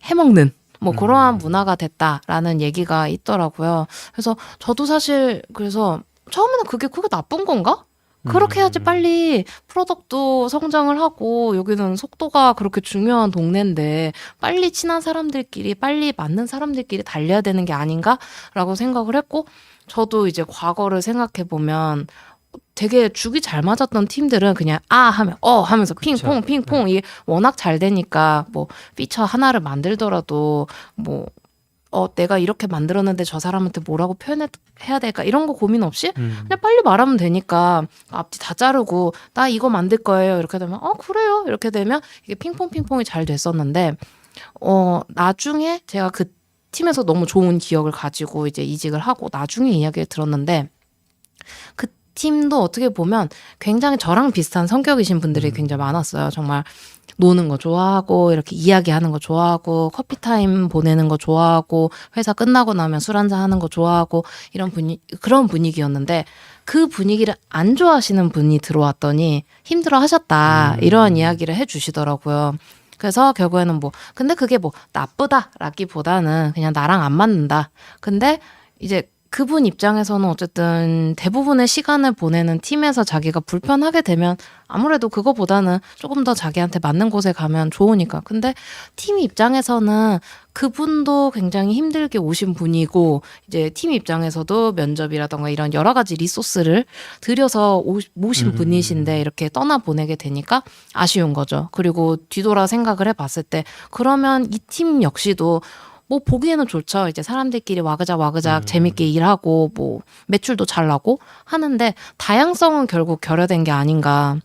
해먹는 뭐 그러한 문화가 됐다라는 얘기가 있더라고요. 그래서 저도 사실 그래서 처음에는 그게 나쁜 건가? 그렇게 해야지 빨리 프로덕트도 성장을 하고 여기는 속도가 그렇게 중요한 동네인데 빨리 친한 사람들끼리 빨리 맞는 사람들끼리 달려야 되는 게 아닌가라고 생각을 했고 저도 이제 과거를 생각해 보면 되게 죽이 잘 맞았던 팀들은 그냥 하면 하면서 핑퐁 핑퐁 이게 워낙 잘 되니까 뭐 피처 하나를 만들더라도 뭐 내가 이렇게 만들었는데 저 사람한테 뭐라고 표현해야 될까 이런 거 고민 없이 그냥 빨리 말하면 되니까 앞뒤 다 자르고 나 이거 만들 거예요 이렇게 되면 그래요 이렇게 되면 이게 핑퐁 핑퐁이 잘 됐었는데 나중에 제가 그 팀에서 너무 좋은 기억을 가지고 이제 이직을 하고 나중에 이야기를 들었는데 그 팀도 어떻게 보면 굉장히 저랑 비슷한 성격이신 분들이 굉장히 많았어요. 정말 노는 거 좋아하고 이렇게 이야기하는 거 좋아하고 커피 타임 보내는 거 좋아하고 회사 끝나고 나면 술 한잔 하는 거 좋아하고 그런 분위기였는데 그 분위기를 안 좋아하시는 분이 들어왔더니 힘들어 하셨다. 이런 이야기를 해 주시더라고요. 그래서 결국에는 근데 그게 나쁘다라기보다는 그냥 나랑 안 맞는다. 근데 이제 그분 입장에서는 어쨌든 대부분의 시간을 보내는 팀에서 자기가 불편하게 되면 아무래도 그거보다는 조금 더 자기한테 맞는 곳에 가면 좋으니까. 근데 팀 입장에서는 그분도 굉장히 힘들게 오신 분이고 이제 팀 입장에서도 면접이라던가 이런 여러 가지 리소스를 들여서 모신 분이신데 이렇게 떠나보내게 되니까 아쉬운 거죠. 그리고 뒤돌아 생각을 해봤을 때 그러면 이 팀 역시도 보기에는 좋죠. 이제 사람들끼리 와그작 재밌게 일하고 매출도 잘 나고 하는데 다양성은 결국 결여된 게 아닌가.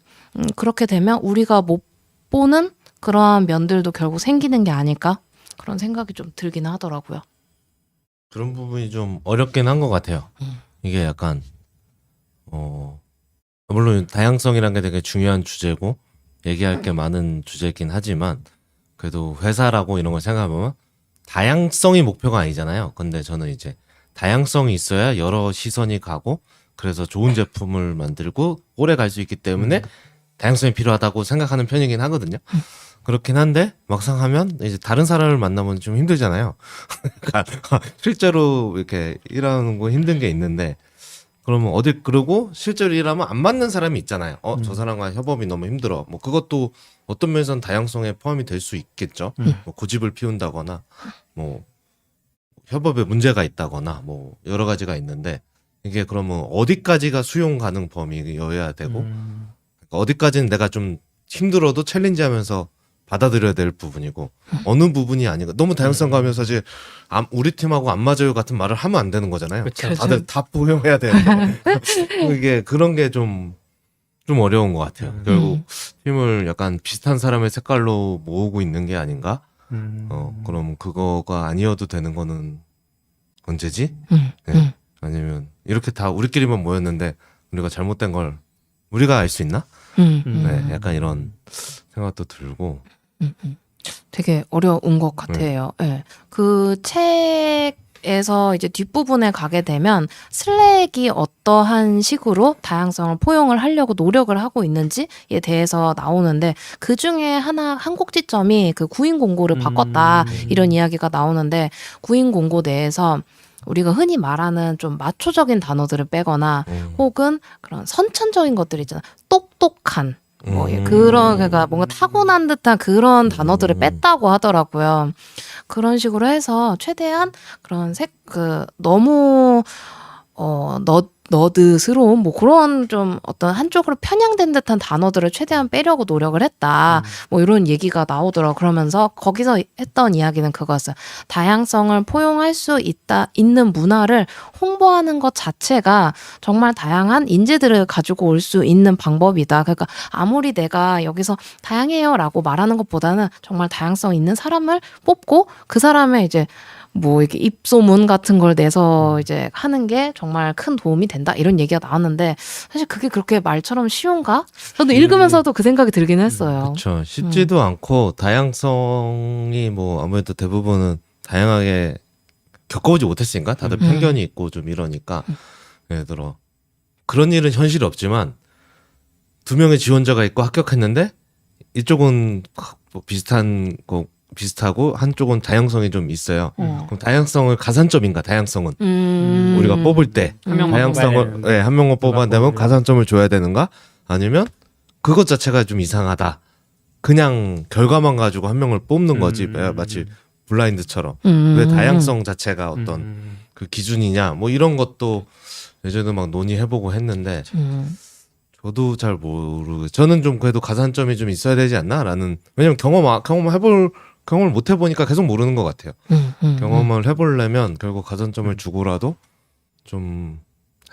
그렇게 되면 우리가 못 보는 그러한 면들도 결국 생기는 게 아닐까? 그런 생각이 좀 들긴 하더라고요. 그런 부분이 좀 어렵긴 한 것 같아요. 이게 약간 물론 다양성이란 게 되게 중요한 주제고 얘기할 게 많은 주제이긴 하지만 그래도 회사라고 이런 걸 생각해보면 다양성이 목표가 아니잖아요. 근데 저는 이제 다양성이 있어야 여러 시선이 가고 그래서 좋은 제품을 만들고 오래 갈 수 있기 때문에 다양성이 필요하다고 생각하는 편이긴 하거든요. 그렇긴 한데 막상 하면 이제 다른 사람을 만나면 좀 힘들잖아요. 그러니까 실제로 이렇게 일하는 거 힘든 게 있는데 그러면 그러고 실제로 일하면 안 맞는 사람이 있잖아요. 저 사람과 협업이 너무 힘들어. 그것도 어떤 면에서는 다양성에 포함이 될 수 있겠죠. 고집을 피운다거나 협업에 문제가 있다거나 여러 가지가 있는데 이게 그러면 어디까지가 수용 가능 범위여야 되고 그러니까 어디까지는 내가 좀 힘들어도 챌린지하면서 받아들여야 될 부분이고 어느 부분이 아닌가. 너무 다양성 가면 사실 우리 팀하고 안 맞아요 같은 말을 하면 안 되는 거잖아요. 그쵸. 다들 다 포용해야 되는데 이게 그런 게 좀 어려운 것 같아요. 결국 팀을 약간 비슷한 사람의 색깔로 모으고 있는 게 아닌가. 그럼 그거가 아니어도 되는 거는 언제지? 네. 아니면 이렇게 다 우리끼리만 모였는데 우리가 잘못된 걸 우리가 알 수 있나? 네, 약간 이런 생각도 들고. 되게 어려운 것 같아요. 네. 그 책에서 이제 뒷부분에 가게 되면 슬랙이 어떠한 식으로 다양성을 포용을 하려고 노력을 하고 있는지에 대해서 나오는데 그 중에 한 꼭지점이 그 구인 공고를 바꿨다 이런 이야기가 나오는데 구인 공고 내에서 우리가 흔히 말하는 좀 마초적인 단어들을 빼거나 혹은 그런 선천적인 것들 있잖아. 똑똑한 그러니까 뭔가 타고난 듯한 그런 단어들을 뺐다고 하더라고요. 그런 식으로 해서 최대한 그런 너무 너드스러운 그런 좀 어떤 한쪽으로 편향된 듯한 단어들을 최대한 빼려고 노력을 했다. 이런 얘기가 나오더라고요. 그러면서 거기서 했던 이야기는 그거였어요. 다양성을 포용할 수 있는 문화를 홍보하는 것 자체가 정말 다양한 인재들을 가지고 올 수 있는 방법이다. 그러니까 아무리 내가 여기서 다양해요라고 말하는 것보다는 정말 다양성 있는 사람을 뽑고 그 사람의 이제 이렇게 입소문 같은 걸 내서 이제 하는 게 정말 큰 도움이 된다 이런 얘기가 나왔는데 사실 그게 그렇게 말처럼 쉬운가? 저도 읽으면서도 그 생각이 들긴 했어요. 그렇죠. 쉽지도 않고 다양성이 아무래도 대부분은 다양하게 겪어보지 못했으니까 다들 편견이 있고 좀 이러니까 예를 들어 그런 일은 현실이 없지만 2명의 지원자가 있고 합격했는데 이쪽은 비슷하고 한쪽은 다양성이 좀 있어요. 그럼 다양성을 가산점인가? 다양성은 우리가 뽑을 때 다양성을 한 명만 뽑아내면 가산점을 줘야 되는가? 아니면 그것 자체가 좀 이상하다. 그냥 결과만 가지고 한 명을 뽑는 거지. 마치 블라인드처럼 왜 다양성 자체가 어떤 그 기준이냐? 이런 것도 예전에 막 논의해보고 했는데. 저도 잘 모르고 저는 좀 그래도 가산점이 좀 있어야 되지 않나라는 왜냐면 경험을 못 해보니까 계속 모르는 것 같아요. 경험을 해보려면 결국 가산점을 주고라도 좀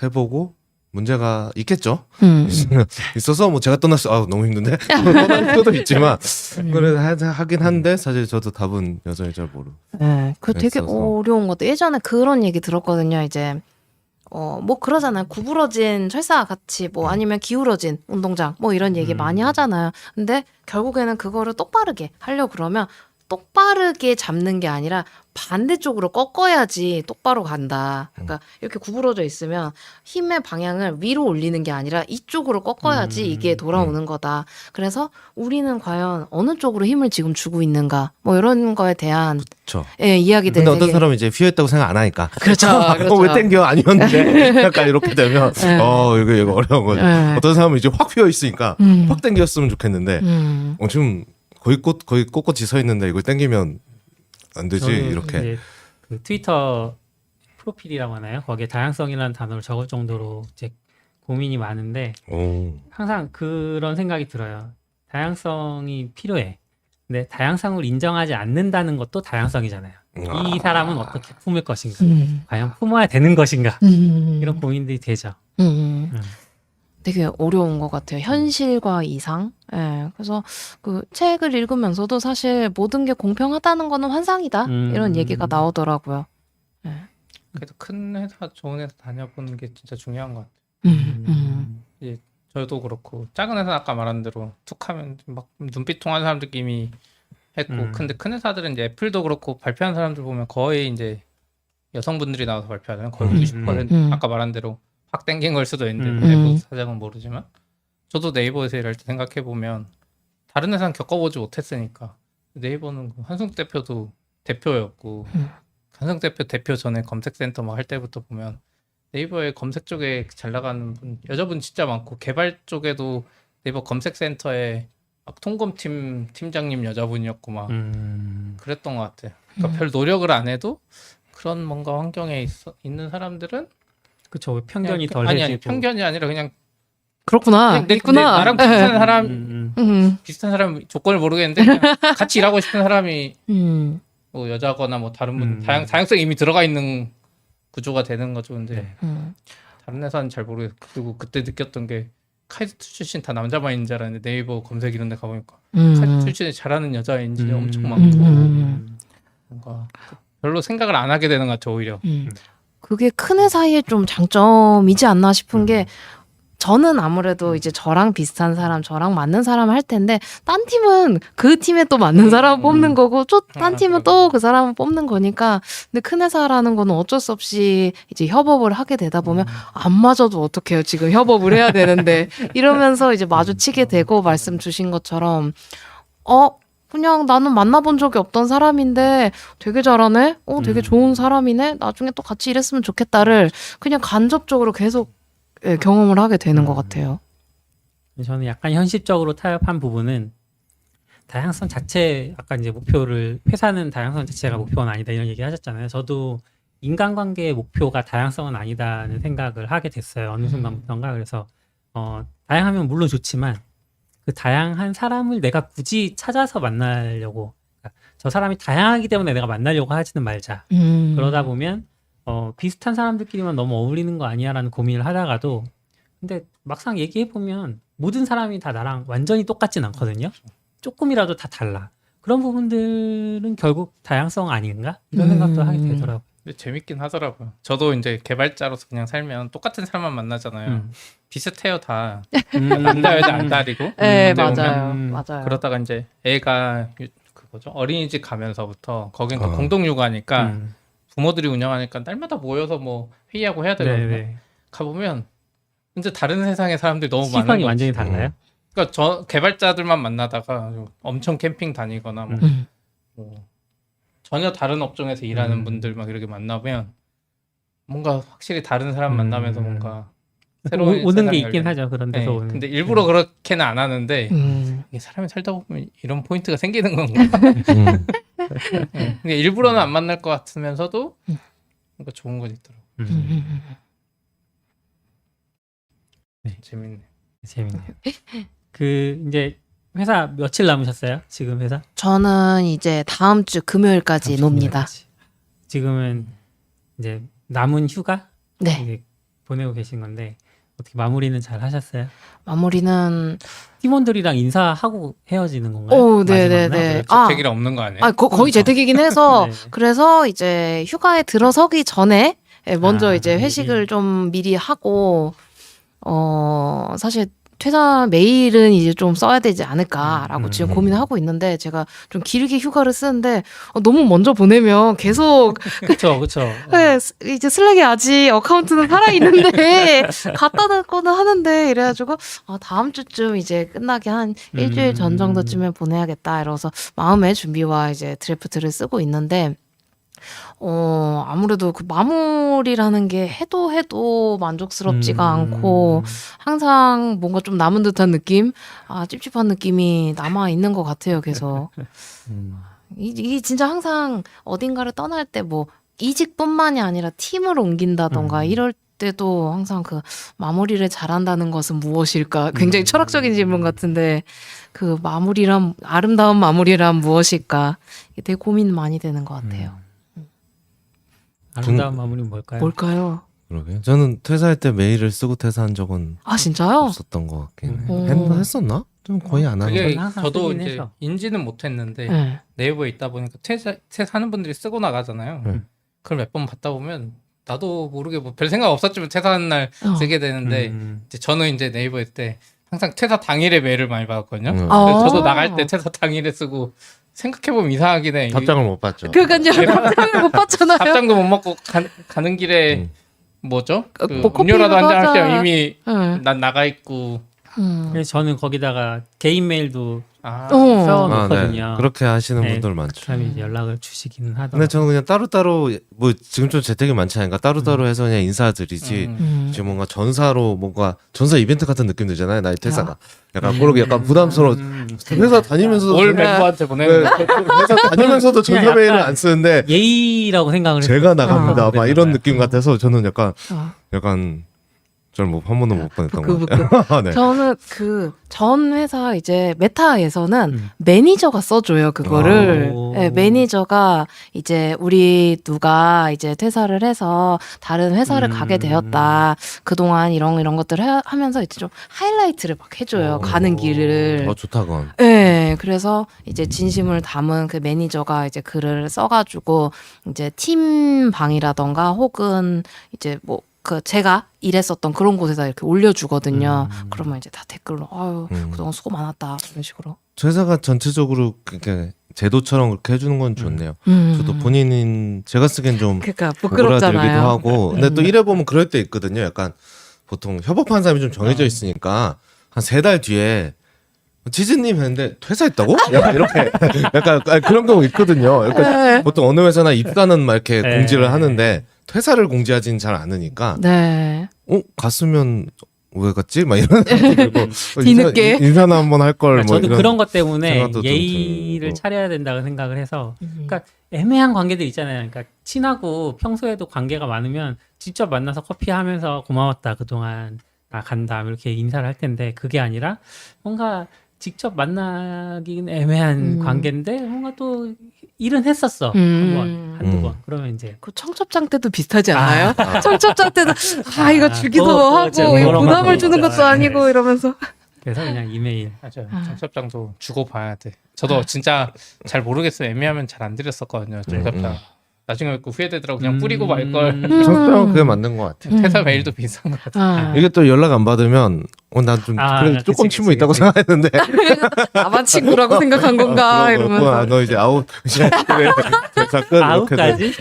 해보고 문제가 있겠죠. 있어서 제가 떠났어. 너무 힘든데 떠날 수도 있지만 그래 하긴 한데 사실 저도 답은 여전히 잘 모르고. 네, 그 되게 어려운 것도 예전에 그런 얘기 들었거든요. 이제 뭐 그러잖아요. 구부러진 철사와 같이 뭐 아니면 기울어진 운동장 뭐 이런 얘기 많이 하잖아요. 근데 결국에는 그거를 똑바르게 하려고 그러면 똑바르게 잡는 게 아니라 반대쪽으로 꺾어야지 똑바로 간다. 그러니까 이렇게 구부러져 있으면 힘의 방향을 위로 올리는 게 아니라 이쪽으로 꺾어야지 이게 돌아오는 거다. 그래서 우리는 과연 어느 쪽으로 힘을 지금 주고 있는가? 뭐 이런 거에 대한 그렇죠. 예, 이야기들. 근데 어떤 사람은 이제 휘어했다고 생각 안 하니까. 그렇죠. 그렇죠. 왜 땡겨 아니었는데 약간 이렇게 되면 네. 이거 어려운 거죠. 네. 어떤 사람은 이제 확 휘어 있으니까 확 땡겼으면 좋겠는데 지금 거의 꼿꼿이 서 있는데 이걸 땡기면 안 되지 저는 이렇게. 이제 그 트위터 프로필이라고 하나요? 거기에 다양성이라는 단어를 적을 정도로 이제 고민이 많은데 오. 항상 그런 생각이 들어요. 다양성이 필요해. 근데 다양성을 인정하지 않는다는 것도 다양성이잖아요. 이 사람은 어떻게 품을 것인가? 과연 품어야 되는 것인가? 이런 고민들이 되죠. 되게 어려운 것 같아요. 현실과 이상. 예. 그래서 그 책을 읽으면서도 사실 모든 게 공평하다는 거는 환상이다. 이런 얘기가 나오더라고요. 그래도 큰 회사, 좋은 회사 다녀보는 게 진짜 중요한 것 같아요. 이제 저도 그렇고 작은 회사 아까 말한 대로 툭하면 막 눈빛 통하는 사람들끼리 이미 했고 근데 큰 회사들은 이제 애플도 그렇고 발표하는 사람들 보면 거의 이제 여성분들이 나와서 발표하잖아요. 거의 90% 아까 말한 대로 확 땡긴 걸 수도 있는데 내부 사정은 모르지만 저도 네이버에서 일할 때 생각해 보면 다른 회사는 겪어보지 못했으니까 네이버는 한승 대표도 대표였고 한승 대표 전에 검색센터 막 할 때부터 보면 네이버의 검색 쪽에 잘 나가는 분 여자분 진짜 많고 개발 쪽에도 네이버 검색센터에 막 통검팀 팀장님 여자분이었고 막 그랬던 것 같아요. 그러니까 별 노력을 안 해도 그런 뭔가 환경에 있는 사람들은 그쵸. 편견이 그냥 덜 아니 해지고. 편견이 아니라 그냥 그렇구나. 있구나. 나랑 비슷한 사람 비슷한 사람 조건을 모르겠는데 그냥 같이 일하고 싶은 사람이 뭐 여자거나 뭐 다른 분 다양성이 이미 들어가 있는 구조가 되는 거죠. 근데 다른 회사는 잘 모르겠고 그리고 그때 느꼈던 게 카이스트 출신 다 남자만 있는 줄 알았는데 네이버 검색 이런 데 가보니까 카이스트 출신에 잘하는 여자 엔지니어 엄청 많고 뭔가 별로 생각을 안 하게 되는 것 같아요. 오히려 그게 큰 회사의 좀 장점이지 않나 싶은 게 저는 아무래도 이제 저랑 비슷한 사람, 저랑 맞는 사람 할 텐데 딴 팀은 그 팀에 또 맞는 사람 뽑는 거고 또 딴 팀은 또 그 사람을 뽑는 거니까 근데 큰 회사라는 거는 어쩔 수 없이 이제 협업을 하게 되다 보면 안 맞아도 어떡해요. 지금 협업을 해야 되는데 이러면서 이제 마주치게 되고 말씀 주신 것처럼 그냥 나는 만나본 적이 없던 사람인데 되게 잘하네? 되게 좋은 사람이네? 나중에 또 같이 일했으면 좋겠다를 그냥 간접적으로 계속 경험을 하게 되는 것 같아요. 저는 약간 현실적으로 타협한 부분은 다양성 자체, 아까 이제 목표를, 회사는 다양성 자체가 목표는 아니다 이런 얘기 하셨잖아요. 저도 인간관계의 목표가 다양성은 아니다는 생각을 하게 됐어요. 어느 순간부터인가. 그래서 다양하면 물론 좋지만 그 다양한 사람을 내가 굳이 찾아서 만나려고 그러니까 저 사람이 다양하기 때문에 내가 만나려고 하지는 말자. 그러다 보면 비슷한 사람들끼리만 너무 어울리는 거 아니야라는 고민을 하다가도 근데 막상 얘기해 보면 모든 사람이 다 나랑 완전히 똑같진 않거든요. 조금이라도 다 달라. 그런 부분들은 결국 다양성 아닌가? 이런 생각도 하게 되더라고요. 근데 재밌긴 하더라고요. 저도 이제 개발자로서 그냥 살면 똑같은 사람만 만나잖아요. 비슷해요 다. 남자 여자 안 다르고. 네 맞아요. 맞아요. 그러다가 이제 애가 그거죠 어린이집 가면서부터 거긴 또 공동육아니까 부모들이 운영하니까 날마다 모여서 뭐 회의하고 해야 되거든요. 네네. 가보면 이제 다른 세상의 사람들이 너무 많아요. 시선이 완전히 달라요. 그러니까 저 개발자들만 만나다가 엄청 캠핑 다니거나 뭐 전혀 다른 업종에서 일하는 분들 막 이렇게 만나면 뭔가 확실히 다른 사람 만나면서 뭔가 새로운 오는 게 세상이 있긴 열리는. 하죠. 그런 데서 오는. 근데 일부러 그렇게는 안 하는데 이게 사람이 살다 보면 이런 포인트가 생기는 건가? 근데 일부러는 안 만날 것 같으면서도 뭔가 좋은 건 있더라고. 네. 재밌네. 재밌네요. 그 이제 회사 며칠 남으셨어요? 지금 회사? 저는 이제 다음 주 금요일까지 놉니다. 지금은 이제 남은 휴가 네. 이제 보내고 계신 건데 어떻게 마무리는 잘 하셨어요? 마무리는 팀원들이랑 인사하고 헤어지는 건가요? 네네네. 재택이라 없는 거 아니에요? 거의 재택이긴 해서 네. 그래서 이제 휴가에 들어서기 전에 예, 먼저 아, 이제 미리. 회식을 좀 미리 하고 사실 퇴사 메일은 이제 좀 써야 되지 않을까라고 지금 고민하고 있는데 제가 좀 길게 휴가를 쓰는데 너무 먼저 보내면 계속 그쵸, 그쵸. 네, 이제 슬랙에 아직 어카운트는 살아있는데 갖다 놨거나 하는데 이래가지고 다음 주쯤 이제 끝나게 한 일주일 전 정도쯤에 보내야겠다 이러면서 마음의 준비와 이제 드래프트를 쓰고 있는데 아무래도 그 마무리라는 게 해도 만족스럽지가 않고 항상 뭔가 좀 남은 듯한 느낌? 찝찝한 느낌이 남아 있는 것 같아요, 계속. 이게 진짜 항상 어딘가를 떠날 때 뭐 이직뿐만이 아니라 팀을 옮긴다던가 이럴 때도 항상 그 마무리를 잘한다는 것은 무엇일까? 굉장히 철학적인 질문 같은데 그 마무리란 아름다운 마무리란 무엇일까? 이게 되게 고민 많이 되는 것 같아요. 아름다운 마무리는 뭘까요? 뭘까요? 그러게. 저는 퇴사할 때 메일을 쓰고 퇴사한 적은 진짜요? 없었던 것 같긴 해. 했었나? 좀 거의 안 하는 그게 저는 항상 저도 쓰긴 이제 해서. 인지는 못했는데 네. 네이버에 있다 보니까 퇴사하는 분들이 쓰고 나가잖아요. 그걸 몇 번 받다 보면 나도 모르게 뭐 별 생각 없었지만 퇴사하는 날 쓰게 되는데 이제 저는 이제 네이버 있을 때 항상 퇴사 당일에 메일을 많이 받았거든요. 그래서 저도 나갈 때 퇴사 당일에 쓰고 생각해보면 이상하긴 해. 답장을 못 받죠. 그러니까요. 답장을 못 받잖아요. 답장도 못 먹고 가는 길에 뭐죠? 그 뭐 음료라도 커피라도 한잔 할 때 하자. 이미 네. 난 나가 있고. 그래서 저는 거기다가 개인 메일도 아, 써놓거든요. 그렇게 하시는 네. 분들 많죠. 그다음에 이제 연락을 주시기는 근데 하더라고요. 저는 그냥 따로따로 뭐 지금 좀 재택이 많지 않으니까 따로따로 해서 그냥 인사드리지 지금 뭔가 전사로 뭔가 전사 이벤트 같은 느낌 들잖아요. 나의 퇴사가 약간 그러게 약간 부담스러워. 회사 다니면서도 올 전사- 멤버한테 보내는 거. 회사 다니면서도 전사 그냥 메일은 약간 안 쓰는데 예의라고 생각을 해서 제가 나갑니다. 막 그랬나 이런 봐요. 느낌 같아서 저는 약간 어. 전 뭐 한 번도 못 보냈던 것 부끄부끄. 같아요. 네. 저는 그 전 회사 이제 메타에서는 매니저가 써줘요 그거를. 오. 네, 매니저가 이제 우리 누가 이제 퇴사를 해서 다른 회사를 가게 되었다. 그동안 이런 것들을 하면서 이제 좀 하이라이트를 막 해줘요 가는 길을. 좋다 그건. 네, 그래서 이제 진심을 담은 그 매니저가 이제 글을 써가지고 이제 팀 방이라던가 혹은 이제 뭐 그 제가 일했었던 그런 곳에다 이렇게 올려주거든요. 그러면 이제 다 댓글로 아유 그동안 수고 많았다 이런 식으로. 저 회사가 전체적으로 그렇게 제도처럼 그렇게 해주는 건 좋네요. 저도 본인인 제가 쓰기엔 좀 그러니까 오그라들기도 부끄럽잖아요. 하고 근데 또 이래 보면 그럴 때 있거든요. 약간 보통 협업하는 사람이 좀 정해져 있으니까 한 3달 뒤에 지즈님 했는데 퇴사했다고? 약간 이렇게 약간 그런 경우 있거든요. 약간 보통 어느 회사나 입사는 막 이렇게 네. 공지를 하는데 퇴사를 공지하지는 잘 않으니까 네. 갔으면 왜 갔지? 막 이런 생각이 들고 뒤늦게. 인사나 한번 할 걸 뭐 저도 이런 그런 것 때문에 생각도 좀 예의를 들고. 차려야 된다고 생각을 해서 그러니까 애매한 관계들 있잖아요. 그러니까 친하고 평소에도 관계가 많으면 직접 만나서 커피 하면서 고마웠다 그동안 나 간다 이렇게 인사를 할 텐데 그게 아니라 뭔가 직접 만나기는 애매한 관계인데 뭔가 또 일은 했었어 한두 번 그러면 이제 그 청첩장 때도 비슷하지 않아요? 청첩장 때도 이거 주기도 그거 하고 진짜 이거 그런 부담을 거 주는 것도 진짜. 아니고 이러면서. 그래서 그냥 이메일 맞아요. 청첩장도 주고 봐야 돼. 저도 진짜 잘 모르겠어요. 애매하면 잘 안 드렸었거든요. 청첩장. 나중에 그 후회되더라고. 그냥 뿌리고 말 걸. 청소년 그게 맞는 것 같아요. 퇴사 메일도 비슷한 것 같아요. 이게 또 연락 안 받으면 난 좀 그래 그치, 조금 그치, 친분 있다고 그치. 생각했는데 나만 친구라고 생각한 건가 이러면서. 너 이제 아웃 그래 자, 끝 이렇게 돼. 아웃까지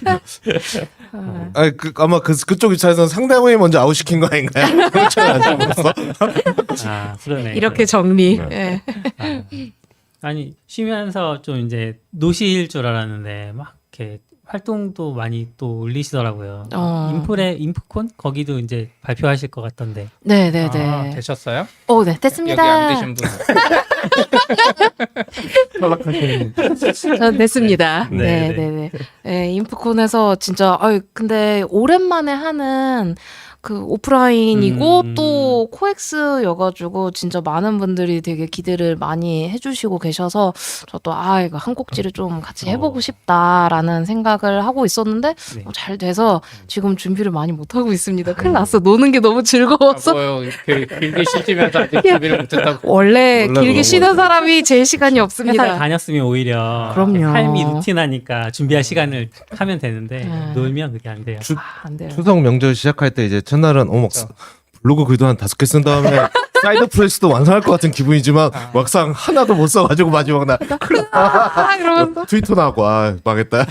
아마 그쪽 입장에서는 상대방이 먼저 아웃 시킨 거 아닌가요? 그렇죠 안 잡았어? 그러네 이렇게 정리. 네. 예. 아니 쉬면서 좀 이제 노실 줄 알았는데 막 이렇게 활동도 많이 또 올리시더라고요. 인프콘 거기도 이제 발표하실 것 같던데. 네네네. 되셨어요? 오, 네, 여기 됐습니다. 안 되신 분. 전 됐습니다. 네, 네네네. 네, 인프콘에서 진짜, 근데 오랜만에 하는 그 오프라인이고 또 코엑스여가지고 진짜 많은 분들이 되게 기대를 많이 해주시고 계셔서 저도 이거 한 꼭지를 좀 같이 해보고 싶다라는 생각을 하고 있었는데 네. 잘 돼서 지금 준비를 많이 못 하고 있습니다. 큰일 났어. 노는 게 너무 즐거워서. 뭐요 이렇게 길게 쉬시면서 아직 준비를 못했다고. 원래 원래 길게 그런 쉬는 거죠. 사람이 제일 시간이 회사를 없습니다. 다녔으면 오히려 그럼요. 삶이 루틴하니까 준비할 시간을 하면 되는데 네. 놀면 그게 안 돼요. 안 돼요. 추석 명절 시작할 때 이제 첫날은 블로그 글도 한 5개 쓴 다음에 사이드 프레스도 완성할 것 같은 기분이지만 막상 하나도 못 써가지고 마지막 날 그러면서 트위터 나고 망했다.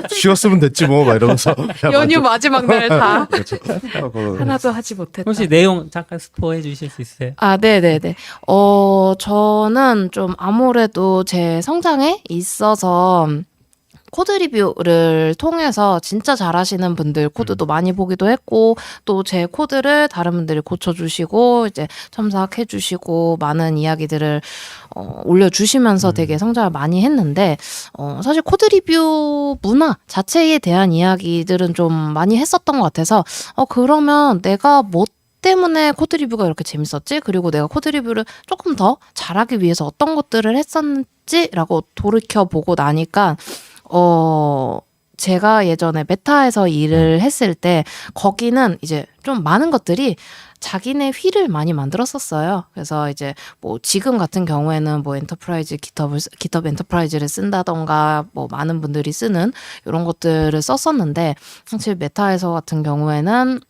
쉬었으면 됐지 뭐 막 이러면서 연휴 마지막 날 다 그렇죠. 하고 하나도 하지 못했다. 혹시 내용 잠깐 스포해 주실 수 있어요? 네네네. 저는 좀 아무래도 제 성장에 있어서 코드 리뷰를 통해서 진짜 잘하시는 분들 코드도 많이 보기도 했고 또 제 코드를 다른 분들이 고쳐주시고 이제 첨삭해주시고 많은 이야기들을 올려주시면서 되게 성장을 많이 했는데 사실 코드 리뷰 문화 자체에 대한 이야기들은 좀 많이 했었던 것 같아서 그러면 내가 뭐 때문에 코드 리뷰가 이렇게 재밌었지? 그리고 내가 코드 리뷰를 조금 더 잘하기 위해서 어떤 것들을 했었지라고 돌이켜보고 나니까 제가 예전에 메타에서 일을 했을 때 거기는 이제 좀 많은 것들이 자기네 휠을 많이 만들었었어요. 그래서 이제 뭐 지금 같은 경우에는 뭐 엔터프라이즈 깃허브 엔터프라이즈를 쓴다던가 뭐 많은 분들이 쓰는 이런 것들을 썼었는데 사실 메타에서 같은 경우에는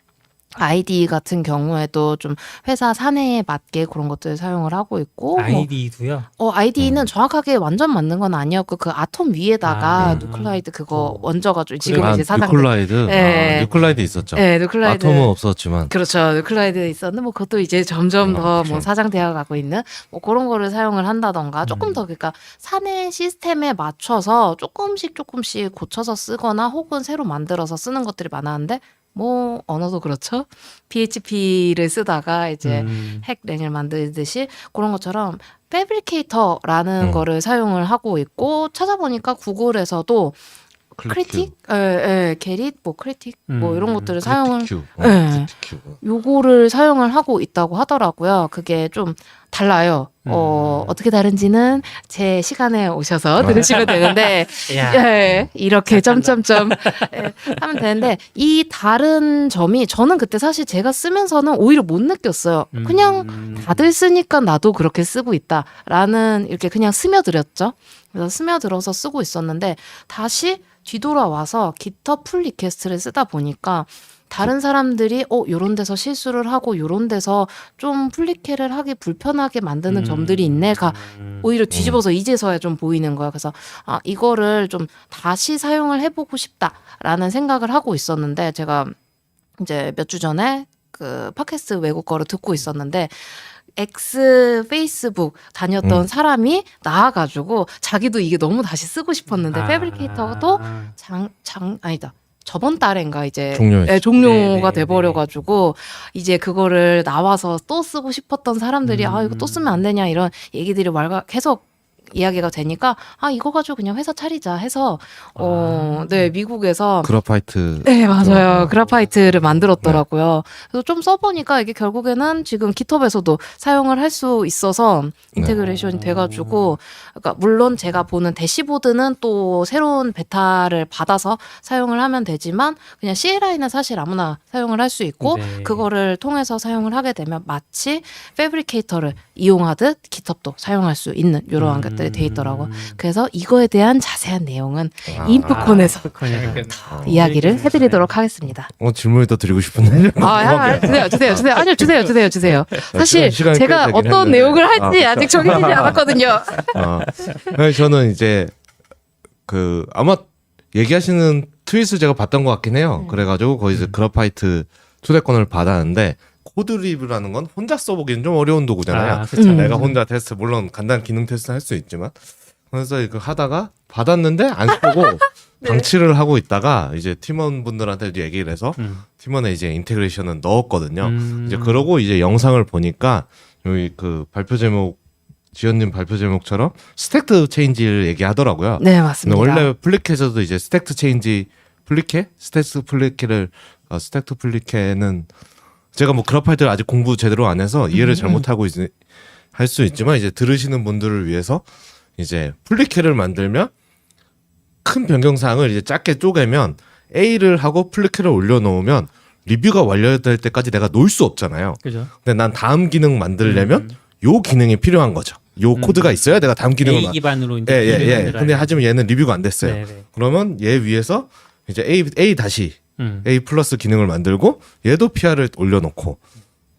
아이디 같은 경우에도 좀 회사 사내에 맞게 그런 것들을 사용을 하고 있고 아이디도요? 아이디는 정확하게 완전 맞는 건 아니었고 그 아톰 위에다가 누클라이드 그거 얹어가지고 지금 이제 사장들 뉴클라이드 네. 뉴클라이드 있었죠. 네, 누클라이드 아톰은 없었지만 그렇죠. 누클라이드 있었는데 뭐 그것도 이제 점점 더 뭐 그렇죠. 사장되어 가고 있는 뭐 그런 거를 사용을 한다던가 조금 더 그러니까 사내 시스템에 맞춰서 조금씩 고쳐서 쓰거나 혹은 새로 만들어서 쓰는 것들이 많았는데 뭐 언어도 그렇죠. PHP를 쓰다가 이제 핵랭을 만들듯이 그런 것처럼 패브리케이터라는 거를 사용을 하고 있고 찾아보니까 구글에서도 크리틱, 게릿, 뭐 크리틱, 뭐 이런 것들을 사용을, 요거를 사용을 하고 있다고 하더라고요. 그게 좀 달라요. 어떻게 다른지는 제 시간에 오셔서 들으시면 되는데, 이렇게 점점점 하면 되는데, 이 다른 점이 저는 그때 사실 제가 쓰면서는 오히려 못 느꼈어요. 그냥 다들 쓰니까 나도 그렇게 쓰고 있다라는 이렇게 그냥 스며들었죠. 그래서 스며들어서 쓰고 있었는데, 다시 뒤돌아와서 깃허브 풀 리퀘스트를 쓰다 보니까 다른 사람들이 요런 데서 실수를 하고 요런 데서 좀 풀리케를 하기 불편하게 만드는 점들이 있네가 오히려 뒤집어서 이제서야 좀 보이는 거야. 그래서 이거를 좀 다시 사용을 해보고 싶다라는 생각을 하고 있었는데 제가 이제 몇 주 전에 그 팟캐스트 외국어를 듣고 있었는데 엑스 페이스북 다녔던 사람이 나와가지고 자기도 이게 너무 다시 쓰고 싶었는데 패브리케이터도 아니다. 저번 달인가 이제 종료가 돼버려가지고 이제 그거를 나와서 또 쓰고 싶었던 사람들이 이거 또 쓰면 안 되냐 이런 얘기들이 계속 이야기가 되니까 이거 가지고 그냥 회사 차리자 해서 네 미국에서 그래파이트 네 맞아요 그래파이트를 만들었더라고요. 그래서 좀 써보니까 이게 결국에는 지금 깃허브에서도 사용을 할 수 있어서 인테그레이션이 돼가지고 그러니까 물론 제가 보는 대시보드는 또 새로운 베타를 받아서 사용을 하면 되지만 그냥 CLI는 사실 아무나 사용을 할 수 있고 그거를 통해서 사용을 하게 되면 마치 패브리케이터를 이용하듯 깃허브도 사용할 수 있는 이러한 것들이 돼 있더라고요. 그래서 이거에 대한 자세한 내용은 인프콘에서 이야기를 해드리도록 하겠습니다. 질문을 더 드리고 싶은데. 주세요. 아니요, 주세요. 사실 제가 어떤 내용을 할지 아직 정해지지 않았거든요. 저는 이제 아마 얘기하시는 트윗을 제가 봤던 것 같긴 해요. 그래가지고 거기서 그래파이트 초대권을 받았는데 코드 리뷰라는 건 혼자 써보기는 좀 어려운 도구잖아요. 내가 혼자 테스트 물론 간단한 기능 테스트 할 수 있지만 그래서 이거 하다가 받았는데 안 쓰고 방치를 하고 있다가 이제 팀원분들한테 얘기를 해서 팀원에 이제 인테그레이션을 넣었거든요. 이제 그러고 이제 영상을 보니까 여기 그 발표 제목 지연님 발표 제목처럼 스택트 체인지를 얘기하더라고요. 네 맞습니다. 원래 플리켓에서도 이제 스택트 체인지 스택트 플리케는 제가 뭐 그래파이트를 아직 공부 제대로 안 해서 이해를 잘못하고 할 수 있지만 이제 들으시는 분들을 위해서 이제 플리케를 만들면 큰 변경사항을 이제 작게 쪼개면 A를 하고 플리케를 올려놓으면 리뷰가 완료될 때까지 내가 놓을 수 없잖아요. 그죠. 근데 난 다음 기능 만들려면 요 기능이 필요한 거죠. 요 코드가 있어야 내가 다음 기능을 A 기반으로 이제 예. 근데 하지만 얘는 리뷰가 안 됐어요. 네네. 그러면 얘 위에서 이제 A 다시 A 플러스 기능을 만들고 얘도 PR을 올려놓고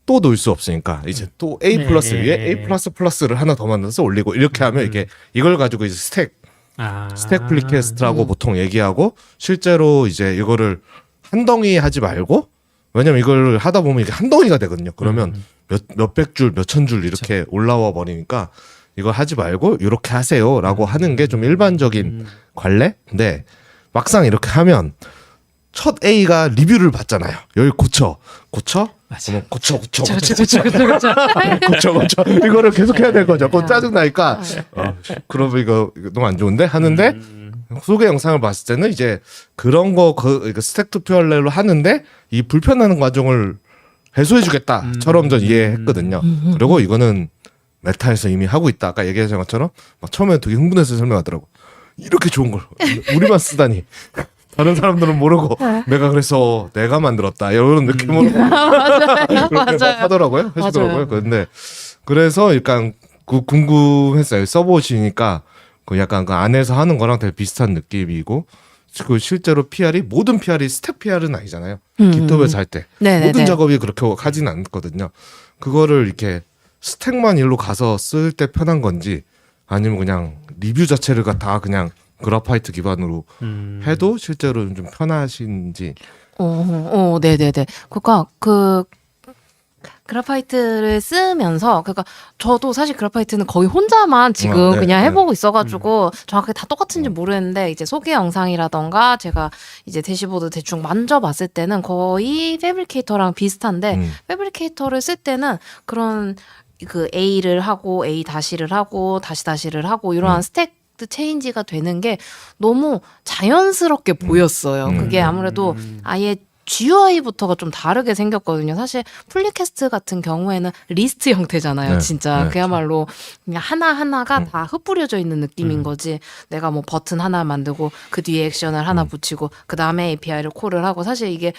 또 놓을 수 없으니까 이제 또 A 플러스 네. 위에 A 플러스 플러스를 하나 더 만들어서 올리고 이렇게 하면 이게 이걸 가지고 이제 스택 플리캐스트라고 보통 얘기하고 실제로 이제 이거를 한 덩이 하지 말고 왜냐면 이걸 하다 보면 이게 한 덩이가 되거든요. 그러면 몇백 줄, 몇천 줄 이렇게 올라와 버리니까 이거 하지 말고 이렇게 하세요라고 하는 게 좀 일반적인 관례인데 막상 이렇게 하면 첫 A가 리뷰를 받잖아요. 여기 고쳐. 그러면 고쳐. 이거를 계속 해야 될 거죠. 그럼 짜증 나니까 그러면 이거 너무 안 좋은데 하는데 소개 영상을 봤을 때는 이제 그런 거 스택 투표할래로 하는데 이 불편한 과정을 해소해주겠다처럼 전 이해했거든요. 그리고 이거는 메타에서 이미 하고 있다. 아까 얘기하신 것처럼 막 처음에 되게 흥분해서 설명하더라고. 이렇게 좋은 걸 우리만 쓰다니. 다른 사람들은 모르고 내가 그래서 내가 만들었다 이런 느낌으로 그렇게 막 하더라고요. 하시더라고요. 근데 그래서 약간 궁금했어요. 써보시니까 그 약간 그 안에서 하는 거랑 되게 비슷한 느낌이고 그 실제로 PR이 모든 PR이 스택 PR은 아니잖아요. 깃허브에서 할 때 모든 작업이 그렇게 하진 않거든요. 그거를 이렇게 스택만 일로 가서 쓸 때 편한 건지 아니면 그냥 리뷰 자체를 다 그냥 그래파이트 기반으로 해도 실제로 좀 편하신지. 네네네. 그러니까 그 그래파이트를 쓰면서 그러니까 저도 사실 그래파이트는 거의 혼자만 지금 그냥 해보고 있어가지고 정확하게 다 똑같은지 모르겠는데 이제 소개 영상이라던가 제가 이제 대시보드 대충 만져봤을 때는 거의 패브리케이터랑 비슷한데 패브리케이터를 쓸 때는 그런 그 A를 하고 A 다시를 하고 다시를 하고 이러한 스택 체인지가 되는 게 너무 자연스럽게 보였어요. 그게 아무래도 아예 GUI부터가 좀 다르게 생겼거든요. 사실 플리캐스트 같은 경우에는 리스트 형태잖아요. 진짜 그야말로 그냥 하나하나가 다 흩뿌려져 있는 느낌인 거지. 내가 뭐 버튼 하나 만들고 그 뒤에 액션을 하나 붙이고 그 다음에 API를 콜을 하고 사실 이게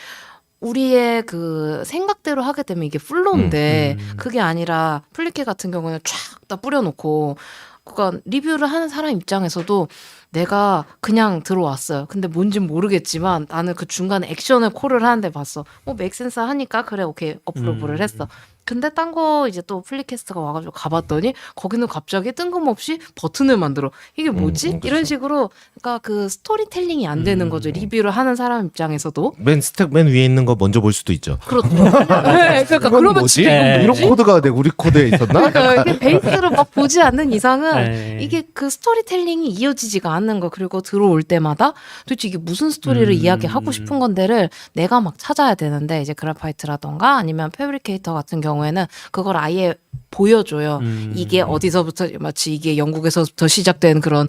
우리의 그 생각대로 하게 되면 이게 플로우인데 그게 아니라 플리캐 같은 경우는 쫙 다 뿌려놓고 그러니까 리뷰를 하는 사람 입장에서도 내가 그냥 들어왔어요. 근데 뭔진 모르겠지만 나는 그 중간에 액션을 콜을 하는데 봤어. 뭐 맥센스 하니까 그래 오케이 어프로브를 했어. 근데 딴 거 이제 또 플리캐스트가 와가지고 가봤더니 거기는 갑자기 뜬금없이 버튼을 만들어. 이게 뭐지? 이런 식으로 그러니까 그 스토리텔링이 안 되는 거죠. 리뷰를 하는 사람 입장에서도. 스택 맨 위에 있는 거 먼저 볼 수도 있죠. 그렇죠. 네, 그러니까 그러면 뭐지? 이런 코드가 우리 코드에 있었나? 이게 베이스로 막 보지 않는 이상은 이게 그 스토리텔링이 이어지지가 않는 거. 그리고 들어올 때마다 도대체 이게 무슨 스토리를 이야기하고 싶은 건데를 내가 막 찾아야 되는데 이제 그래파이트라던가 아니면 패브리케이터 같은 경우에는 그걸 아예 보여줘요. 이게 어디서부터 마치 이게 영국에서부터 시작된 그런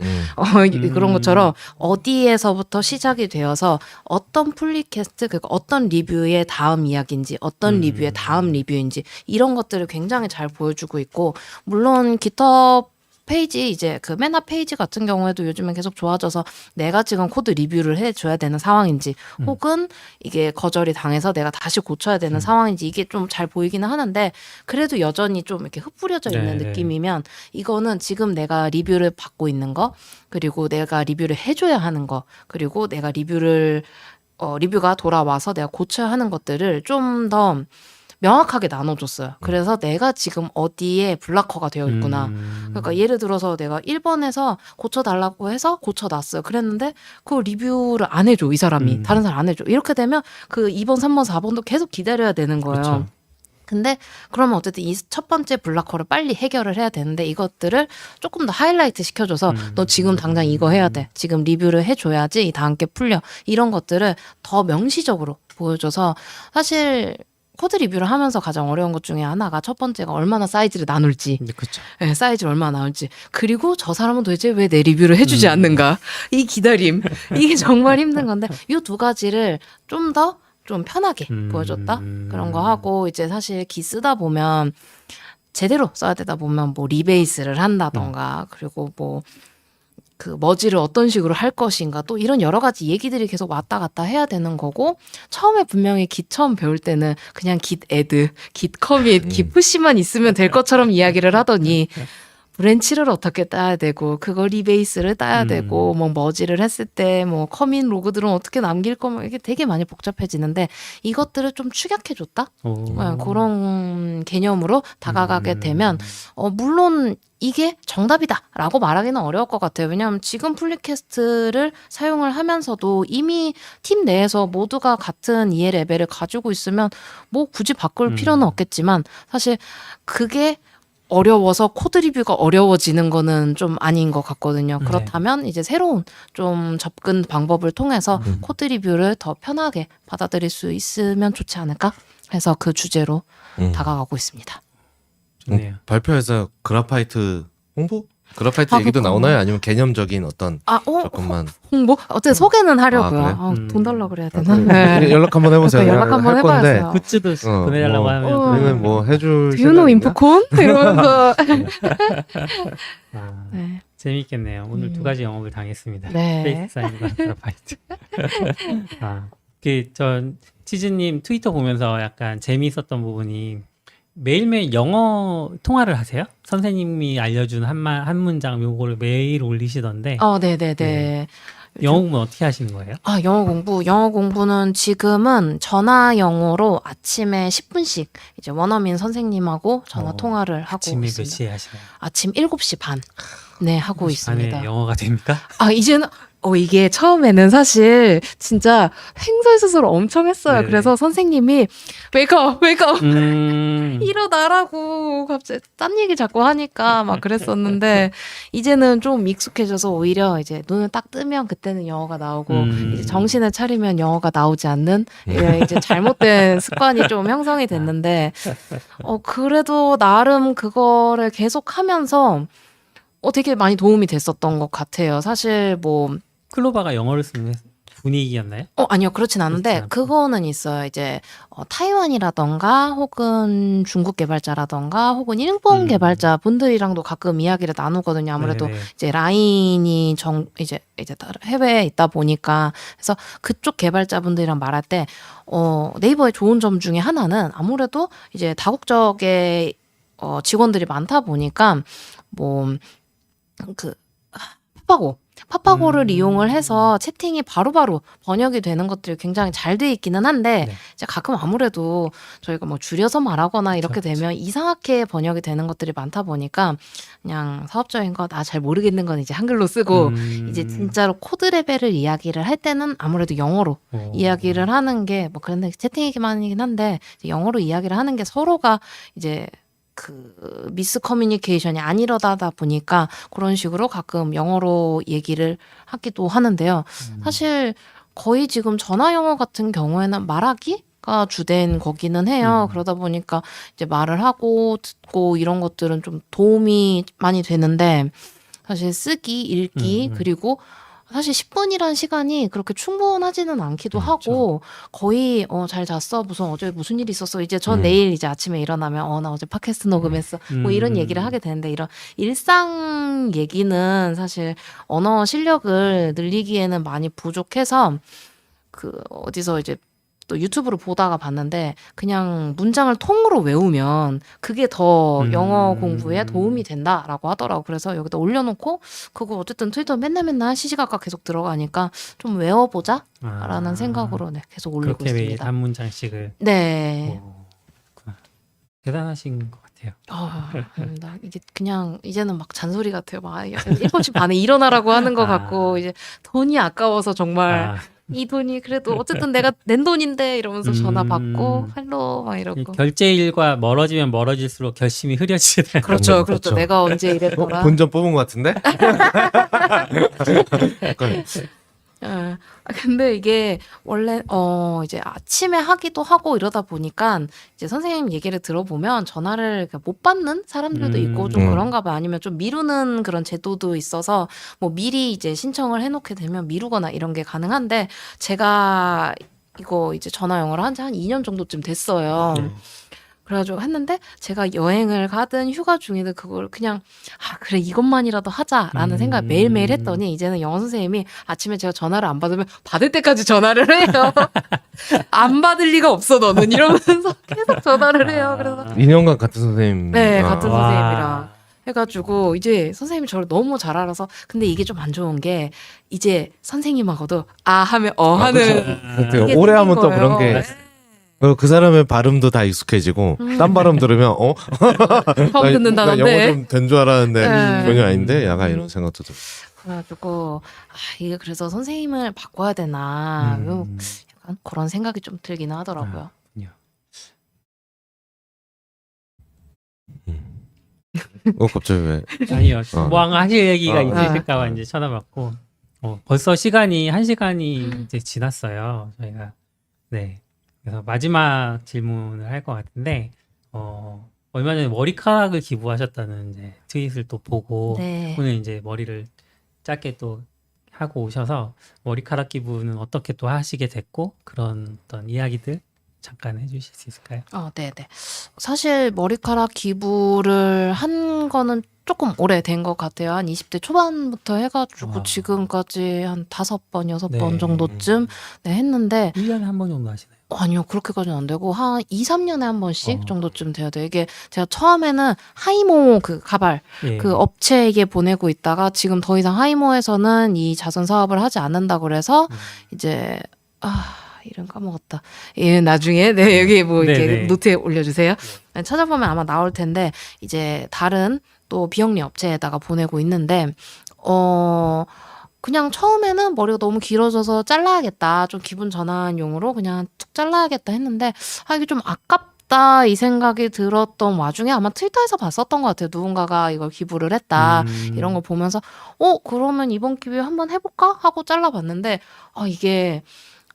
그런 것처럼 어디에서부터 시작이 되어서 어떤 플리캐스트 그러니까 어떤 리뷰의 다음 이야기인지 어떤 리뷰의 다음 리뷰인지 이런 것들을 굉장히 잘 보여주고 있고 물론 깃허브 페이지 이제 그 맨 앞 페이지 같은 경우에도 요즘엔 계속 좋아져서 내가 지금 코드 리뷰를 해줘야 되는 상황인지 혹은 이게 거절이 당해서 내가 다시 고쳐야 되는 상황인지 이게 좀 잘 보이기는 하는데 그래도 여전히 좀 이렇게 흩뿌려져 있는 느낌이면 이거는 지금 내가 리뷰를 받고 있는 거 그리고 내가 리뷰를 해줘야 하는 거 그리고 내가 리뷰가 돌아와서 내가 고쳐야 하는 것들을 좀 더 명확하게 나눠줬어요. 그래서 내가 지금 어디에 블락커가 되어 있구나. 그러니까 예를 들어서 내가 1번에서 고쳐달라고 해서 고쳐놨어요. 그랬는데 그 리뷰를 안 해줘. 이 사람이. 다른 사람 안 해줘. 이렇게 되면 그 2번, 3번, 4번도 계속 기다려야 되는 거예요. 그렇죠. 근데 그러면 어쨌든 이 첫 번째 블락커를 빨리 해결을 해야 되는데 이것들을 조금 더 하이라이트 시켜줘서 너 지금 당장 이거 해야 돼. 지금 리뷰를 해줘야지 이 다음 게 풀려. 이런 것들을 더 명시적으로 보여줘서 사실 코드 리뷰를 하면서 가장 어려운 것 중에 하나가 첫 번째가 얼마나 사이즈를 나눌지. 그렇죠. 네, 사이즈를 얼마나 나눌지. 그리고 저 사람은 도대체 왜 내 리뷰를 해주지 않는가. 이 기다림. 이게 정말 힘든 건데 이 두 가지를 좀 더 좀 편하게 보여줬다. 그런 거 하고 이제 사실 기 쓰다 보면 제대로 써야 되다 보면 뭐 리베이스를 한다던가 그리고 뭐 그 머지를 어떤 식으로 할 것인가 또 이런 여러 가지 얘기들이 계속 왔다 갔다 해야 되는 거고 처음에 분명히 깃 처음 배울 때는 그냥 깃 애드, 깃 커밋, 깃 푸시만 있으면 될 것처럼 이야기를 하더니 브랜치를 어떻게 따야 되고 그거 리베이스를 따야 되고 뭐 머지를 했을 때 뭐 커밋 로그들은 어떻게 남길 거면 이게 되게 많이 복잡해지는데 이것들을 좀 축약해줬다 그런 개념으로 다가가게 되면 물론 이게 정답이다라고 말하기는 어려울 것 같아요. 왜냐하면 지금 플리캐스트를 사용을 하면서도 이미 팀 내에서 모두가 같은 이해 레벨을 가지고 있으면 뭐 굳이 바꿀 필요는 없겠지만 사실 그게 어려워서 코드 리뷰가 어려워지는 거는 좀 아닌 것 같거든요. 네. 그렇다면 이제 새로운 좀 접근 방법을 통해서 코드 리뷰를 더 편하게 받아들일 수 있으면 좋지 않을까 해서 그 주제로 다가가고 있습니다. 좋네요. 발표에서 그래파이트 홍보? 그래파이트 얘기도 그렇구나. 나오나요? 아니면 개념적인 어떤 조금만 홍보? 어쨌든 소개는 하려고요. 그래? 돈 달라 그래야 되나? 네. 연락 한번 해보세요. 연락 한번 할 건데 해봐야죠. 굿즈도 보내달라고 뭐, 하면 우리는 뭐 해줄 Do you know 생각이 있나? 인프콘? 이러면서 아, 네. 재밌겠네요. 오늘 두 가지 영업을 당했습니다. 네. 페이스 사인과 그래파이트. 전 치즈님 트위터 보면서 약간 재미있었던 부분이 매일매일 영어 통화를 하세요? 선생님이 알려준 한 문장 요거를 매일 올리시던데 네네네. 네. 영어 공부는 어떻게 하시는 거예요? 영어 공부는 지금은 전화 영어로 아침에 10분씩 이제 원어민 선생님하고 전화 통화를 하고 아침에 몇 있습니다. 시에 하시나요? 아침 7시 반. 네, 하고 있습니다. 안에 영어가 됩니까? 이제는 이게 처음에는 사실 진짜 횡설수설 엄청 했어요. 네네. 그래서 선생님이 웨이크업 음, 일어나라고 갑자기 딴 얘기 자꾸 하니까 막 그랬었는데 이제는 좀 익숙해져서 오히려 이제 눈을 딱 뜨면 그때는 영어가 나오고 이제 정신을 차리면 영어가 나오지 않는 이제 잘못된 습관이 좀 형성이 됐는데 그래도 나름 그거를 계속 하면서 되게 많이 도움이 됐었던 것 같아요. 사실 뭐 클로바가 영어를 쓰는 분위기였나요? 아니요, 그렇진 않은데, 그렇진 않고. 그거는 있어요. 이제, 타이완이라던가, 혹은 중국 개발자라던가, 혹은 일본 개발자 분들이랑도 가끔 이야기를 나누거든요. 아무래도 네네. 이제 라인이 이제 해외에 있다 보니까. 그래서 그쪽 개발자분들이랑 말할 때, 네이버의 좋은 점 중에 하나는 아무래도 이제 다국적의 직원들이 많다 보니까, 파파고를 이용을 해서 채팅이 바로바로 번역이 되는 것들이 굉장히 잘 돼 있기는 한데 네. 이제 가끔 아무래도 저희가 뭐 줄여서 말하거나 이렇게 그렇죠. 되면 이상하게 번역이 되는 것들이 많다 보니까 그냥 사업적인 거 잘 모르겠는 건 이제 한글로 쓰고 이제 진짜로 코드 레벨을 이야기를 할 때는 아무래도 영어로 이야기를 하는 게 뭐 그런데 채팅이기만이긴 한데 이제 영어로 이야기를 하는 게 서로가 이제 그 미스 커뮤니케이션이 안 일어나다 보니까 그런 식으로 가끔 영어로 얘기를 하기도 하는데요. 사실 거의 지금 전화 영어 같은 경우에는 말하기가 주된 거기는 해요. 그러다 보니까 이제 말을 하고 듣고 이런 것들은 좀 도움이 많이 되는데 사실 쓰기, 읽기 그리고 사실 10분이란 시간이 그렇게 충분하지는 않기도 하고 거의 잘 잤어 무슨 어제 무슨 일이 있었어 이제 전 내일 이제 아침에 일어나면 나 어제 팟캐스트 녹음했어 뭐 이런 얘기를 하게 되는데 이런 일상 얘기는 사실 언어 실력을 늘리기에는 많이 부족해서 어디서 이제 또 유튜브로 보다가 봤는데 그냥 문장을 통으로 외우면 그게 더 영어 공부에 도움이 된다라고 하더라고. 그래서 여기다 올려놓고 그거 어쨌든 트위터 맨날 시시각각 계속 들어가니까 좀 외워보자라는 생각으로 계속 올리고 그렇게 매일 있습니다. 한 문장씩을. 네. 그렇구나. 대단하신 것 같아요. 나 이게 그냥 이제는 막 잔소리 같아요. 막 7시 반에 일어나라고 하는 것 같고 이제 돈이 아까워서 정말 이 돈이 그래도 어쨌든 내가 낸 돈인데 이러면서 전화 받고 헬로 막 이 이러고 결제일과 멀어지면 멀어질수록 결심이 흐려지게 되는 그렇죠. 그렇죠. 내가 언제 이랬더라. 본전 뽑은 것 같은데? 약간 예. 근데 이게 원래 이제 아침에 하기도 하고 이러다 보니까 이제 선생님 얘기를 들어보면 전화를 못 받는 사람들도 있고 좀 그런가 봐요. 아니면 좀 미루는 그런 제도도 있어서 뭐 미리 이제 신청을 해놓게 되면 미루거나 이런 게 가능한데 제가 이거 이제 전화 영어를 한 지 한 2년 정도쯤 됐어요. 그래가지고 했는데 제가 여행을 가든 휴가 중이든 그걸 그냥 그래 이것만이라도 하자라는 생각을 매일매일 했더니 이제는 영어 선생님이 아침에 제가 전화를 안 받으면 받을 때까지 전화를 해요. 안 받을 리가 없어 너는 이러면서 계속 전화를 해요. 그래서 2년간 같은 선생님. 네 같은 와. 선생님이랑 해가지고 이제 선생님이 저를 너무 잘 알아서 근데 이게 좀 안 좋은 게 이제 선생님하고도 하면 하는 그렇죠. 이게 오래 생긴 하면 또 거예요. 그런 게 그리고 그 사람의 발음도 다 익숙해지고 딴 발음 들으면 처음 듣는 나 영어 단어인데 좀 된 줄 알았는데 네. 전혀 아닌데 약간 이런 생각도 들어. 그래가지고 이게 그래서 선생님을 바꿔야 되나 약간 그런 생각이 좀 들기는 하더라고요. 갑자기 왜? 아니요. 뭐 하실 얘기가 어. 있으실까봐 이제 쳐다봤고 벌써 시간이 1시간이 이제 지났어요. 저희가 네. 그래서 마지막 질문을 할 것 같은데 얼마 전에 머리카락을 기부하셨다는 이제 트윗을 또 보고 네. 오늘 이제 머리를 짧게 또 하고 오셔서 머리카락 기부는 어떻게 또 하시게 됐고 그런 어떤 이야기들 잠깐 해주실 수 있을까요? 네네. 사실 머리카락 기부를 한 거는 조금 오래된 것 같아요. 한 20대 초반부터 해가지고 와. 지금까지 한 5번, 6번 네. 정도쯤 했는데 1년에 한 번 정도 하시나요? 아니요, 그렇게까지는 안 되고 한 2, 3년에 한 번씩 어. 정도쯤 돼야 돼요. 이게 제가 처음에는 하이모 그 가발 예. 그 업체에게 보내고 있다가 지금 더 이상 하이모에서는 이 자선 사업을 하지 않는다 그래서 이제 이름 까먹었다. 예, 나중에 여기 뭐 이렇게 네네. 노트에 올려주세요. 찾아보면 아마 나올 텐데 이제 다른 또 비영리 업체에다가 보내고 있는데 그냥 처음에는 머리가 너무 길어져서 잘라야겠다. 좀 기분 전환용으로 그냥 툭 잘라야겠다 했는데 이게 좀 아깝다 이 생각이 들었던 와중에 아마 트위터에서 봤었던 것 같아요. 누군가가 이걸 기부를 했다. 이런 거 보면서 그러면 이번 기회에 한번 해볼까? 하고 잘라봤는데 이게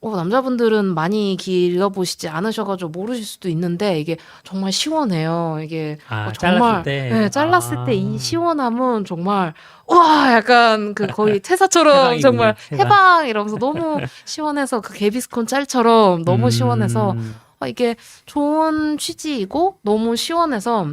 남자분들은 많이 길러보시지 않으셔가지고 모르실 수도 있는데 이게 정말 시원해요. 이게 정말 잘랐을 때. 네, 잘랐을 때 이 시원함은 정말 와 약간 그 거의 퇴사처럼 해방이군요, 정말 해방. 해방 이러면서 너무 시원해서 그 개비스콘 짤처럼 너무 시원해서 이게 좋은 취지이고 너무 시원해서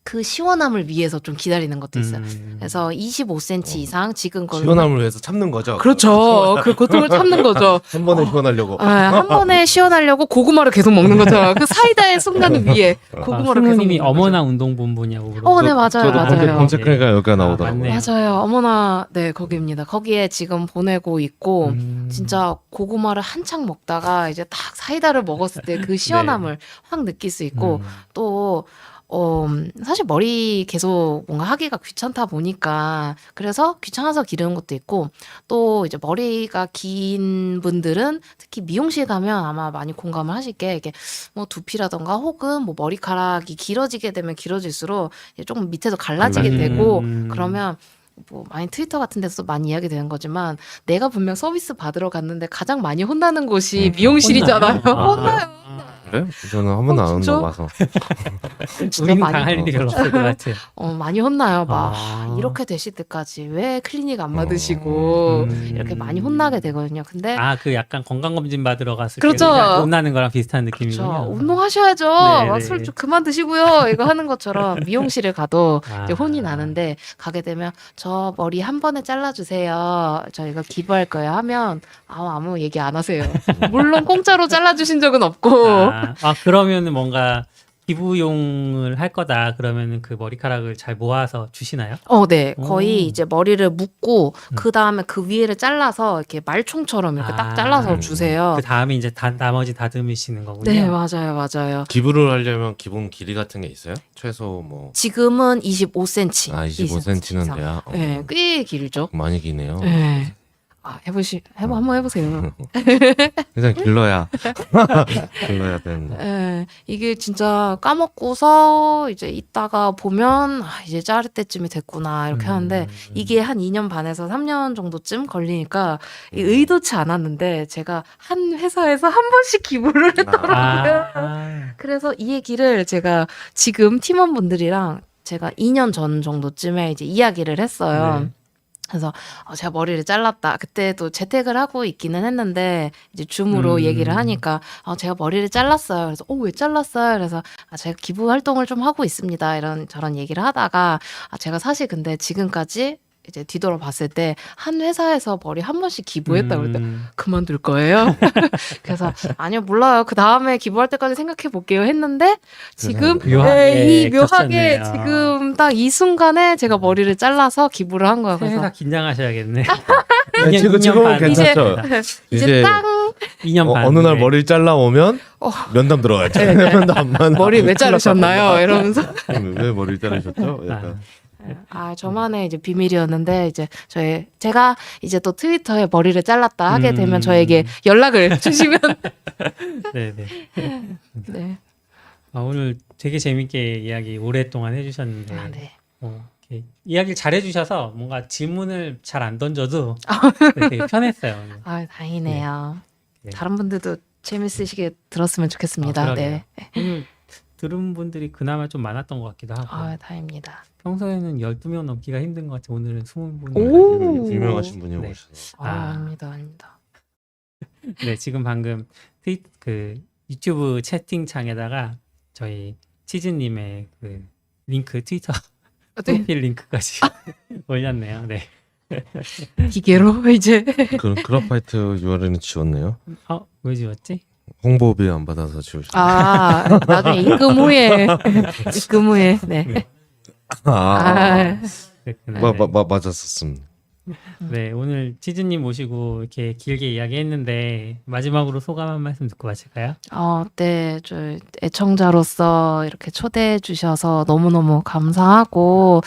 그 시원함을 위해서 좀 기다리는 것도 있어요. 그래서 25cm 이상 지금 걸로 시원함을 위해서 참는 거죠. 그렇죠. 그 고통을 참는 거죠. 한 번에 시원하려고. 한 번에 시원하려고 고구마를 계속 먹는 거죠. 그 사이다의 순간을 위해 고구마를 계속 승우님이 먹는 거죠. 어머나 운동본부냐고 물어보고. 네, 맞아요. 저도 맞아요. 검색하니까 여기가 나오더라고요. 맞네요. 맞아요. 어머나, 네, 거기입니다. 거기에 지금 보내고 있고, 진짜 고구마를 한창 먹다가 이제 딱 사이다를 먹었을 때 그 시원함을 확 느낄 수 있고, 또, 사실 머리 계속 뭔가 하기가 귀찮다 보니까 그래서 귀찮아서 기르는 것도 있고 또 이제 머리가 긴 분들은 특히 미용실 가면 아마 많이 공감을 하실 게 이게 뭐 두피라던가 혹은 뭐 머리카락이 길어지게 되면 길어질수록 이제 조금 밑에서 갈라지게 되고 그러면 뭐 많이 트위터 같은 데서 많이 이야기 되는 거지만 내가 분명 서비스 받으러 갔는데 가장 많이 혼나는 곳이 미용실이잖아요. 혼나요. 그래? 저는 한 번도 안 진짜? 혼나봐서. 진짜 우리는 많이 당할 일이 별로 없을 것 같아요. 많이 혼나요. 막 이렇게 되실 때까지 왜 클리닉 안 받으시고 이렇게 많이 혼나게 되거든요. 근데 그 약간 건강검진 받으러 갔을 그렇죠. 때 혼나는 거랑 비슷한 느낌이군요. 그렇죠. 운동하셔야죠. 네, 술 네. 좀 그만 드시고요. 이거 하는 것처럼 미용실에 가도 이제 혼이 아. 나는데 가게 되면 저 머리 한 번에 잘라주세요. 저희가 기부할 거예요 하면 아무 얘기 안 하세요. 물론 공짜로 잘라주신 적은 없고. 그러면은 뭔가 기부용을 할 거다. 그러면은 그 머리카락을 잘 모아서 주시나요? 네. 거의 오. 이제 머리를 묶고 그 다음에 그 위에를 잘라서 이렇게 말총처럼 이렇게 딱 잘라서 주세요. 그 다음에 이제 나머지 다듬으시는 거군요. 네, 맞아요, 맞아요. 기부를 하려면 기본 길이 같은 게 있어요? 최소 뭐. 지금은 25cm. 25cm는 이상. 돼야. 네, 꽤 길죠. 많이 기네요. 네. 한번 해보세요. 그냥 길러야 길러야 되는데. 예, 이게 진짜 까먹고서 이제 있다가 보면 이제 자를 때쯤이 됐구나 이렇게 하는데 이게 한 2년 반에서 3년 정도쯤 걸리니까 의도치 않았는데 제가 한 회사에서 한 번씩 기부를 했더라고요. 그래서 이 얘기를 제가 지금 팀원분들이랑 제가 2년 전 정도쯤에 이제 이야기를 했어요. 네. 그래서 제가 머리를 잘랐다. 그때도 재택을 하고 있기는 했는데 이제 줌으로 얘기를 하니까 제가 머리를 잘랐어요. 그래서 왜 잘랐어요? 그래서 제가 기부 활동을 좀 하고 있습니다. 이런 저런 얘기를 하다가 제가 사실 근데 지금까지 이제 뒤돌아봤을 때 한 회사에서 머리 한 번씩 기부했다고 그랬더니 그만둘 거예요. 그래서 아니요 몰라요. 그 다음에 기부할 때까지 생각해 볼게요 했는데 지금 묘하게 이 묘하게 겹쳤네요. 지금 딱 이 순간에 제가 머리를 잘라서 기부를 한 거예요. 회사 그래서 긴장하셔야겠네. 네, 지금은 괜찮죠. 이제 딱 2년 반. 어느 날 머리를 잘라 오면 면담 들어가야죠. 면담만 머리 왜 자르셨나요? 이러면서 왜 머리를 자르셨죠? 약간. 저만의 이제 비밀이었는데 이제 제가 이제 또 트위터에 머리를 잘랐다 하게 되면 저에게 연락을 주시면 네네. 네. 오늘 되게 재밌게 이야기 오랫동안 해주셨는데 네. 이렇게 이야기를 잘 해주셔서 뭔가 질문을 잘 안 던져도 되게 편했어요. 오늘. 다행이네요. 네. 다른 분들도 재밌으시게 들었으면 좋겠습니다. 그러게요. 네. 오늘 들은 분들이 그나마 좀 많았던 것 같기도 하고 다행입니다. 평소에는 12명 넘기가 힘든 것 같아요. 오늘은 20분. 오. 유명하신 분이 네. 오셔서. 아닙니다. 네, 지금 방금 그 유튜브 채팅창에다가 저희 치즈님의 그 링크 트위터 프로필 링크까지 올렸네요. 네. 기계로 이제 그라파이트 URL은 지웠네요. 왜 지웠지? 홍보비 안 받아서 지우셨어요. 나중에 입금 후에 네. 그랬구나. 맞았었습니다. 네, 오늘 치즈님 모시고 이렇게 길게 이야기했는데 마지막으로 소감 한 말씀 듣고 마실까요? 네, 저 애청자로서 이렇게 초대해 주셔서 너무너무 감사하고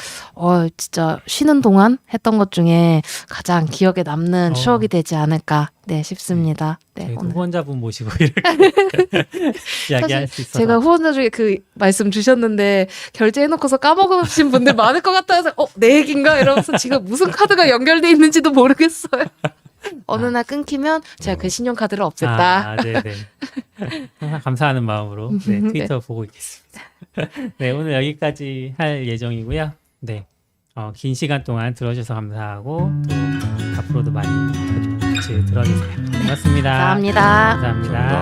진짜 쉬는 동안 했던 것 중에 가장 기억에 남는 추억이 되지 않을까 싶습니다. 네, 저희 오늘 후원자분 모시고 이렇게 이야기할 수 있어서 제가 후원자 중에 그 말씀 주셨는데 결제해놓고서 까먹으신 분들 많을 것 같아서 내 얘기인가 이러면서 지금 무슨 카드가 연결돼 있는지도 모르겠어요. 어느 날 끊기면 제가 그 신용카드를 없앴다. 네네. 항상 감사하는 마음으로 트위터 보고 있겠습니다. 네, 오늘 여기까지 할 예정이고요. 네, 긴 시간 동안 들어주셔서 감사하고 또 앞으로도 많이 같이 들어주세요. 고맙습니다. 감사합니다. 감사합니다.